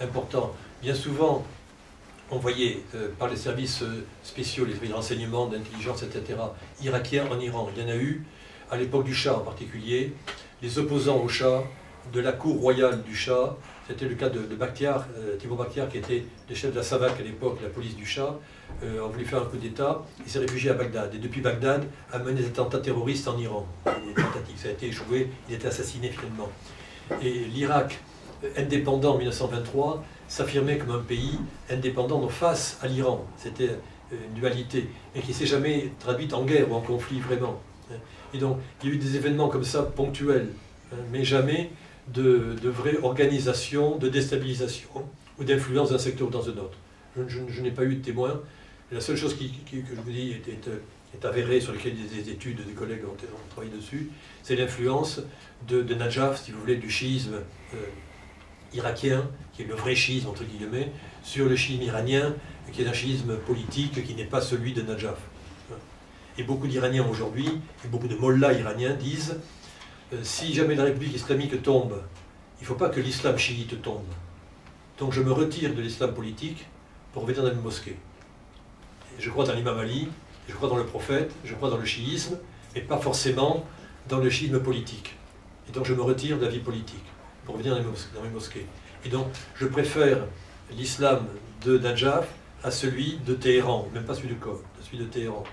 important. Bien souvent, on voyait par les services spéciaux, les services de renseignement, d'intelligence, etc., irakiens en Iran. Il y en a eu, à l'époque du Shah en particulier, les opposants au Shah, de la cour royale du Shah. C'était le cas de Bakhtiar, Thibaut Bakhtiar, qui était le chef de la SAVAK à l'époque, la police du Shah, a voulu faire un coup d'État, il s'est réfugié à Bagdad. Et depuis Bagdad, a mené des attentats terroristes en Iran. Des tentatives, ça a été échoué, il a été assassiné finalement. Et l'Irak, indépendant en 1923, s'affirmait comme un pays indépendant donc face à l'Iran. C'était une dualité, mais qui ne s'est jamais traduite en guerre ou en conflit vraiment. Et donc, il y a eu des événements comme ça, ponctuels, mais jamais de vraie organisation, de déstabilisation ou d'influence d'un secteur ou dans un autre. Je n'ai pas eu de témoin. La seule chose que je vous dis est avérée, sur laquelle des études, des collègues ont travaillé dessus, c'est l'influence de Najaf, si vous voulez, du chiisme irakien, qui est le vrai chiisme, entre guillemets, sur le chiisme iranien, qui est un chiisme politique qui n'est pas celui de Najaf. Et beaucoup d'Iraniens aujourd'hui, et beaucoup de mollahs iraniens disent si jamais la République islamique tombe, il ne faut pas que l'islam chiite tombe. Donc je me retire de l'islam politique pour revenir dans une mosquée. Et je crois dans l'imam Ali, je crois dans le prophète, je crois dans le chiisme, mais pas forcément dans le chiisme politique. Et donc je me retire de la vie politique pour revenir dans mes mosquées. Et donc je préfère l'islam de Najaf à celui de Téhéran, même pas celui de Qom, celui de Téhéran.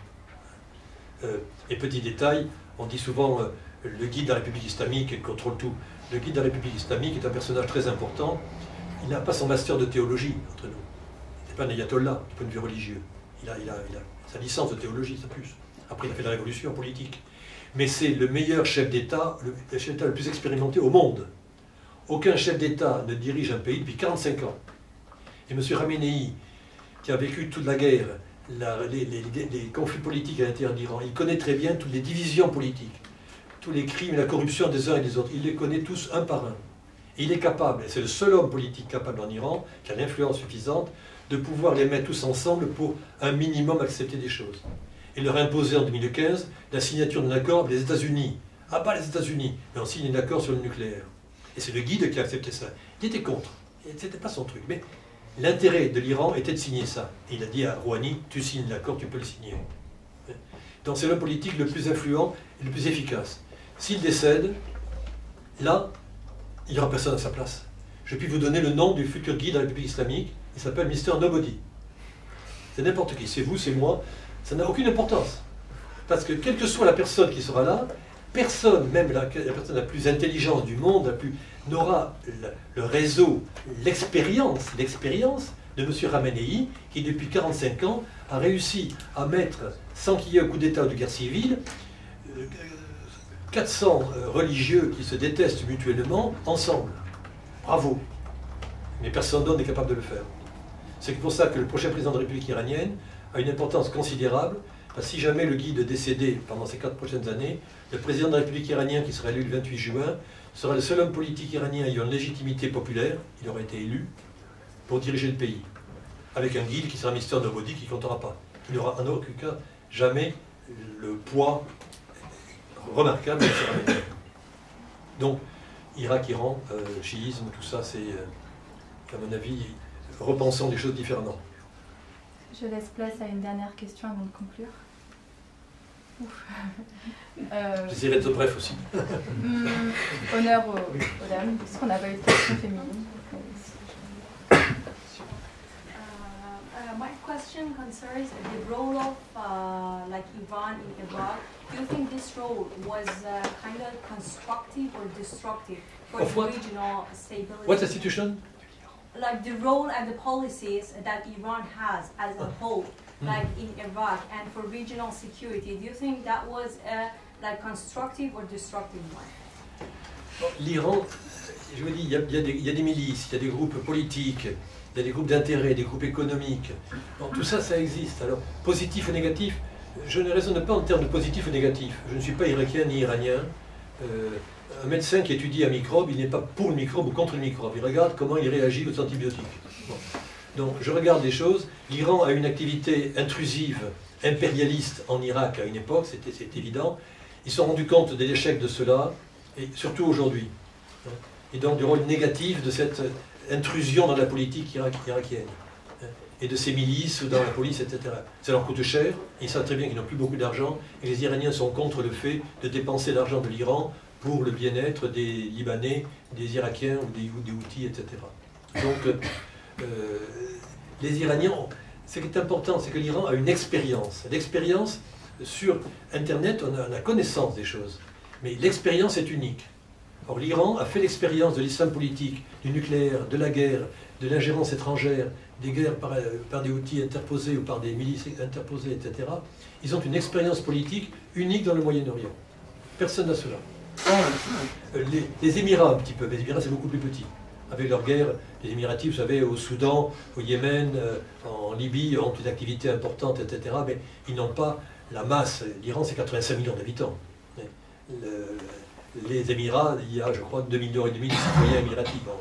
Et petit détail, on dit souvent le guide de la République islamique contrôle tout. Le guide de la République islamique est un personnage très important. Il n'a pas son master de théologie entre nous. Il n'est pas un ayatollah du point de vue religieux. Il a sa licence de théologie, ça plus. Après, il a fait la révolution politique. Mais c'est le meilleur chef d'État, le chef d'État le plus expérimenté au monde. Aucun chef d'État ne dirige un pays depuis 45 ans. Et M. Khamenei, qui a vécu toute la guerre, les conflits politiques à l'intérieur d'Iran, il connaît très bien toutes les divisions politiques, tous les crimes et la corruption des uns et des autres. Il les connaît tous un par un. Et il est capable, c'est le seul homme politique capable en Iran, qui a l'influence suffisante, de pouvoir les mettre tous ensemble pour un minimum accepter des choses. Et leur imposer en 2015 la signature d'un accord avec les États-Unis. Ah bah les États-Unis, mais on signe un accord sur le nucléaire. Et c'est le guide qui a accepté ça. Il était contre. C'était pas son truc. Mais l'intérêt de l'Iran était de signer ça. Et il a dit à Rouhani, tu signes l'accord, tu peux le signer. Donc c'est l'homme politique le plus influent et le plus efficace. S'il décède, là, il n'y aura personne à sa place. Je puis vous donner le nom du futur guide de la République islamique. Il s'appelle Mr. Nobody. C'est n'importe qui. C'est vous, c'est moi. Ça n'a aucune importance. Parce que quelle que soit la personne qui sera là, personne, même la personne la plus intelligente du monde, n'aura le réseau, l'expérience de M. Khamenei, qui depuis 45 ans a réussi à mettre, sans qu'il y ait un coup d'État ou de guerre civile, 400 religieux qui se détestent mutuellement ensemble. Bravo. Mais personne d'autre n'est capable de le faire. C'est pour ça que le prochain président de la République iranienne a une importance considérable, parce que si jamais le guide décédait pendant ces 4 prochaines années, le président de la République iranienne qui sera élu le 28 juin sera le seul homme politique iranien ayant une légitimité populaire, il aurait été élu, pour diriger le pays. Avec un guide qui sera Mister Nobody qui ne comptera pas. Il n'aura en aucun cas jamais le poids remarquable de ces Iraniens. Donc, Irak, Iran, chiisme, tout ça, c'est, à mon avis, repensons les choses différemment. Je laisse place à une dernière question avant de conclure. J'essaierai d'être bref aussi. Honneur aux dames, parce qu'on n'a pas eu de questions féminines. My question concerns the role of like Iran in Iraq. Do you think this role was kind of constructive or destructive for of what? regional stability? What institution? Like the role and the policies that Iran has as a whole, like in Iraq, and for regional security. Do you think that was like constructive or destructive one? L'Iran, je vous dis, il y a des milices, il y a des groupes politiques, il y a des groupes d'intérêt, des groupes économiques. Bon, tout ça, ça existe. Alors, positif ou négatif, je ne raisonne pas en termes de positif ou négatif. Je ne suis pas irakien ni iranien. Un médecin qui étudie un microbe, il n'est pas pour le microbe ou contre le microbe. Il regarde comment il réagit aux antibiotiques. Bon. Donc, je regarde les choses. L'Iran a une activité intrusive, impérialiste en Irak à une époque, c'est évident. Ils se sont rendus compte de l'échec de cela, et surtout aujourd'hui. Et donc, du rôle négatif de cette intrusion dans la politique irakienne, et de ces milices dans la police, etc. Ça leur coûte cher, ils savent très bien qu'ils n'ont plus beaucoup d'argent, et les Iraniens sont contre le fait de dépenser l'argent de l'Iran pour le bien-être des Libanais, des Irakiens ou des Houthis, etc. Donc, les Iraniens, ce qui est important, c'est que l'Iran a une expérience. L'expérience, sur Internet, on a la connaissance des choses, mais l'expérience est unique. Or, l'Iran a fait l'expérience de l'islam politique, du nucléaire, de la guerre, de l'ingérence étrangère, des guerres par des Houthis interposés ou par des milices interposées, etc. Ils ont une expérience politique unique dans le Moyen-Orient. Personne n'a cela. Les Émirats, un petit peu, mais les Émirats, c'est beaucoup plus petit. Avec leur guerre, les Émiratis, vous savez, au Soudan, au Yémen, en Libye, ont une activité importante, etc. Mais ils n'ont pas la masse. L'Iran, c'est 85 millions d'habitants. Les Émirats, il y a, je crois, 2,5 millions de citoyens émiratis. Bon,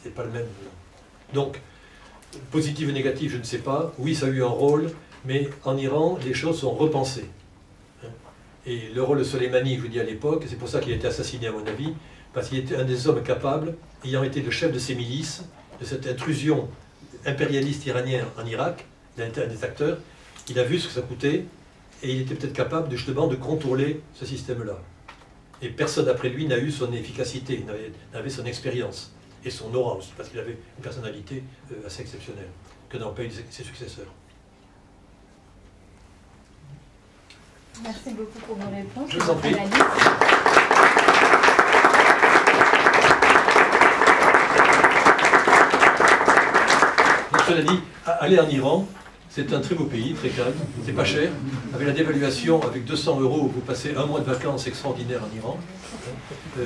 c'est pas le même. Donc, positif et négatif, je ne sais pas. Oui, ça a eu un rôle, mais en Iran, les choses sont repensées. Et le rôle de Soleimani, je vous dis à l'époque, c'est pour ça qu'il a été assassiné à mon avis, parce qu'il était un des hommes capables, ayant été le chef de ces milices, de cette intrusion impérialiste iranienne en Irak, il a été un des acteurs, il a vu ce que ça coûtait, et il était peut-être capable justement de contrôler ce système-là. Et personne après lui n'a eu son efficacité, n'avait son expérience, et son aura aussi, parce qu'il avait une personnalité assez exceptionnelle, que n'ont pas eu ses successeurs. Merci beaucoup pour vos réponses. Je vous en prie. Donc, cela dit, aller en Iran, c'est un très beau pays, très calme, c'est pas cher. Avec la dévaluation, avec 200 €, vous passez un mois de vacances extraordinaires en Iran.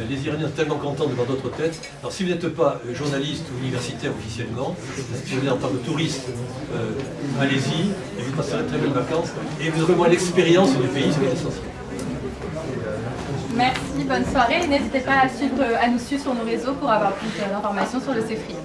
Les Iraniens sont tellement contents de voir d'autres têtes. Alors si vous n'êtes pas journaliste ou universitaire officiellement, si vous êtes en tant que touriste, allez-y, et vous passerez de très belles vacances, et vous aurez moins l'expérience du pays, c'est essentiel. Merci, bonne soirée. N'hésitez pas à nous suivre sur nos réseaux pour avoir plus d'informations sur le CEFRI.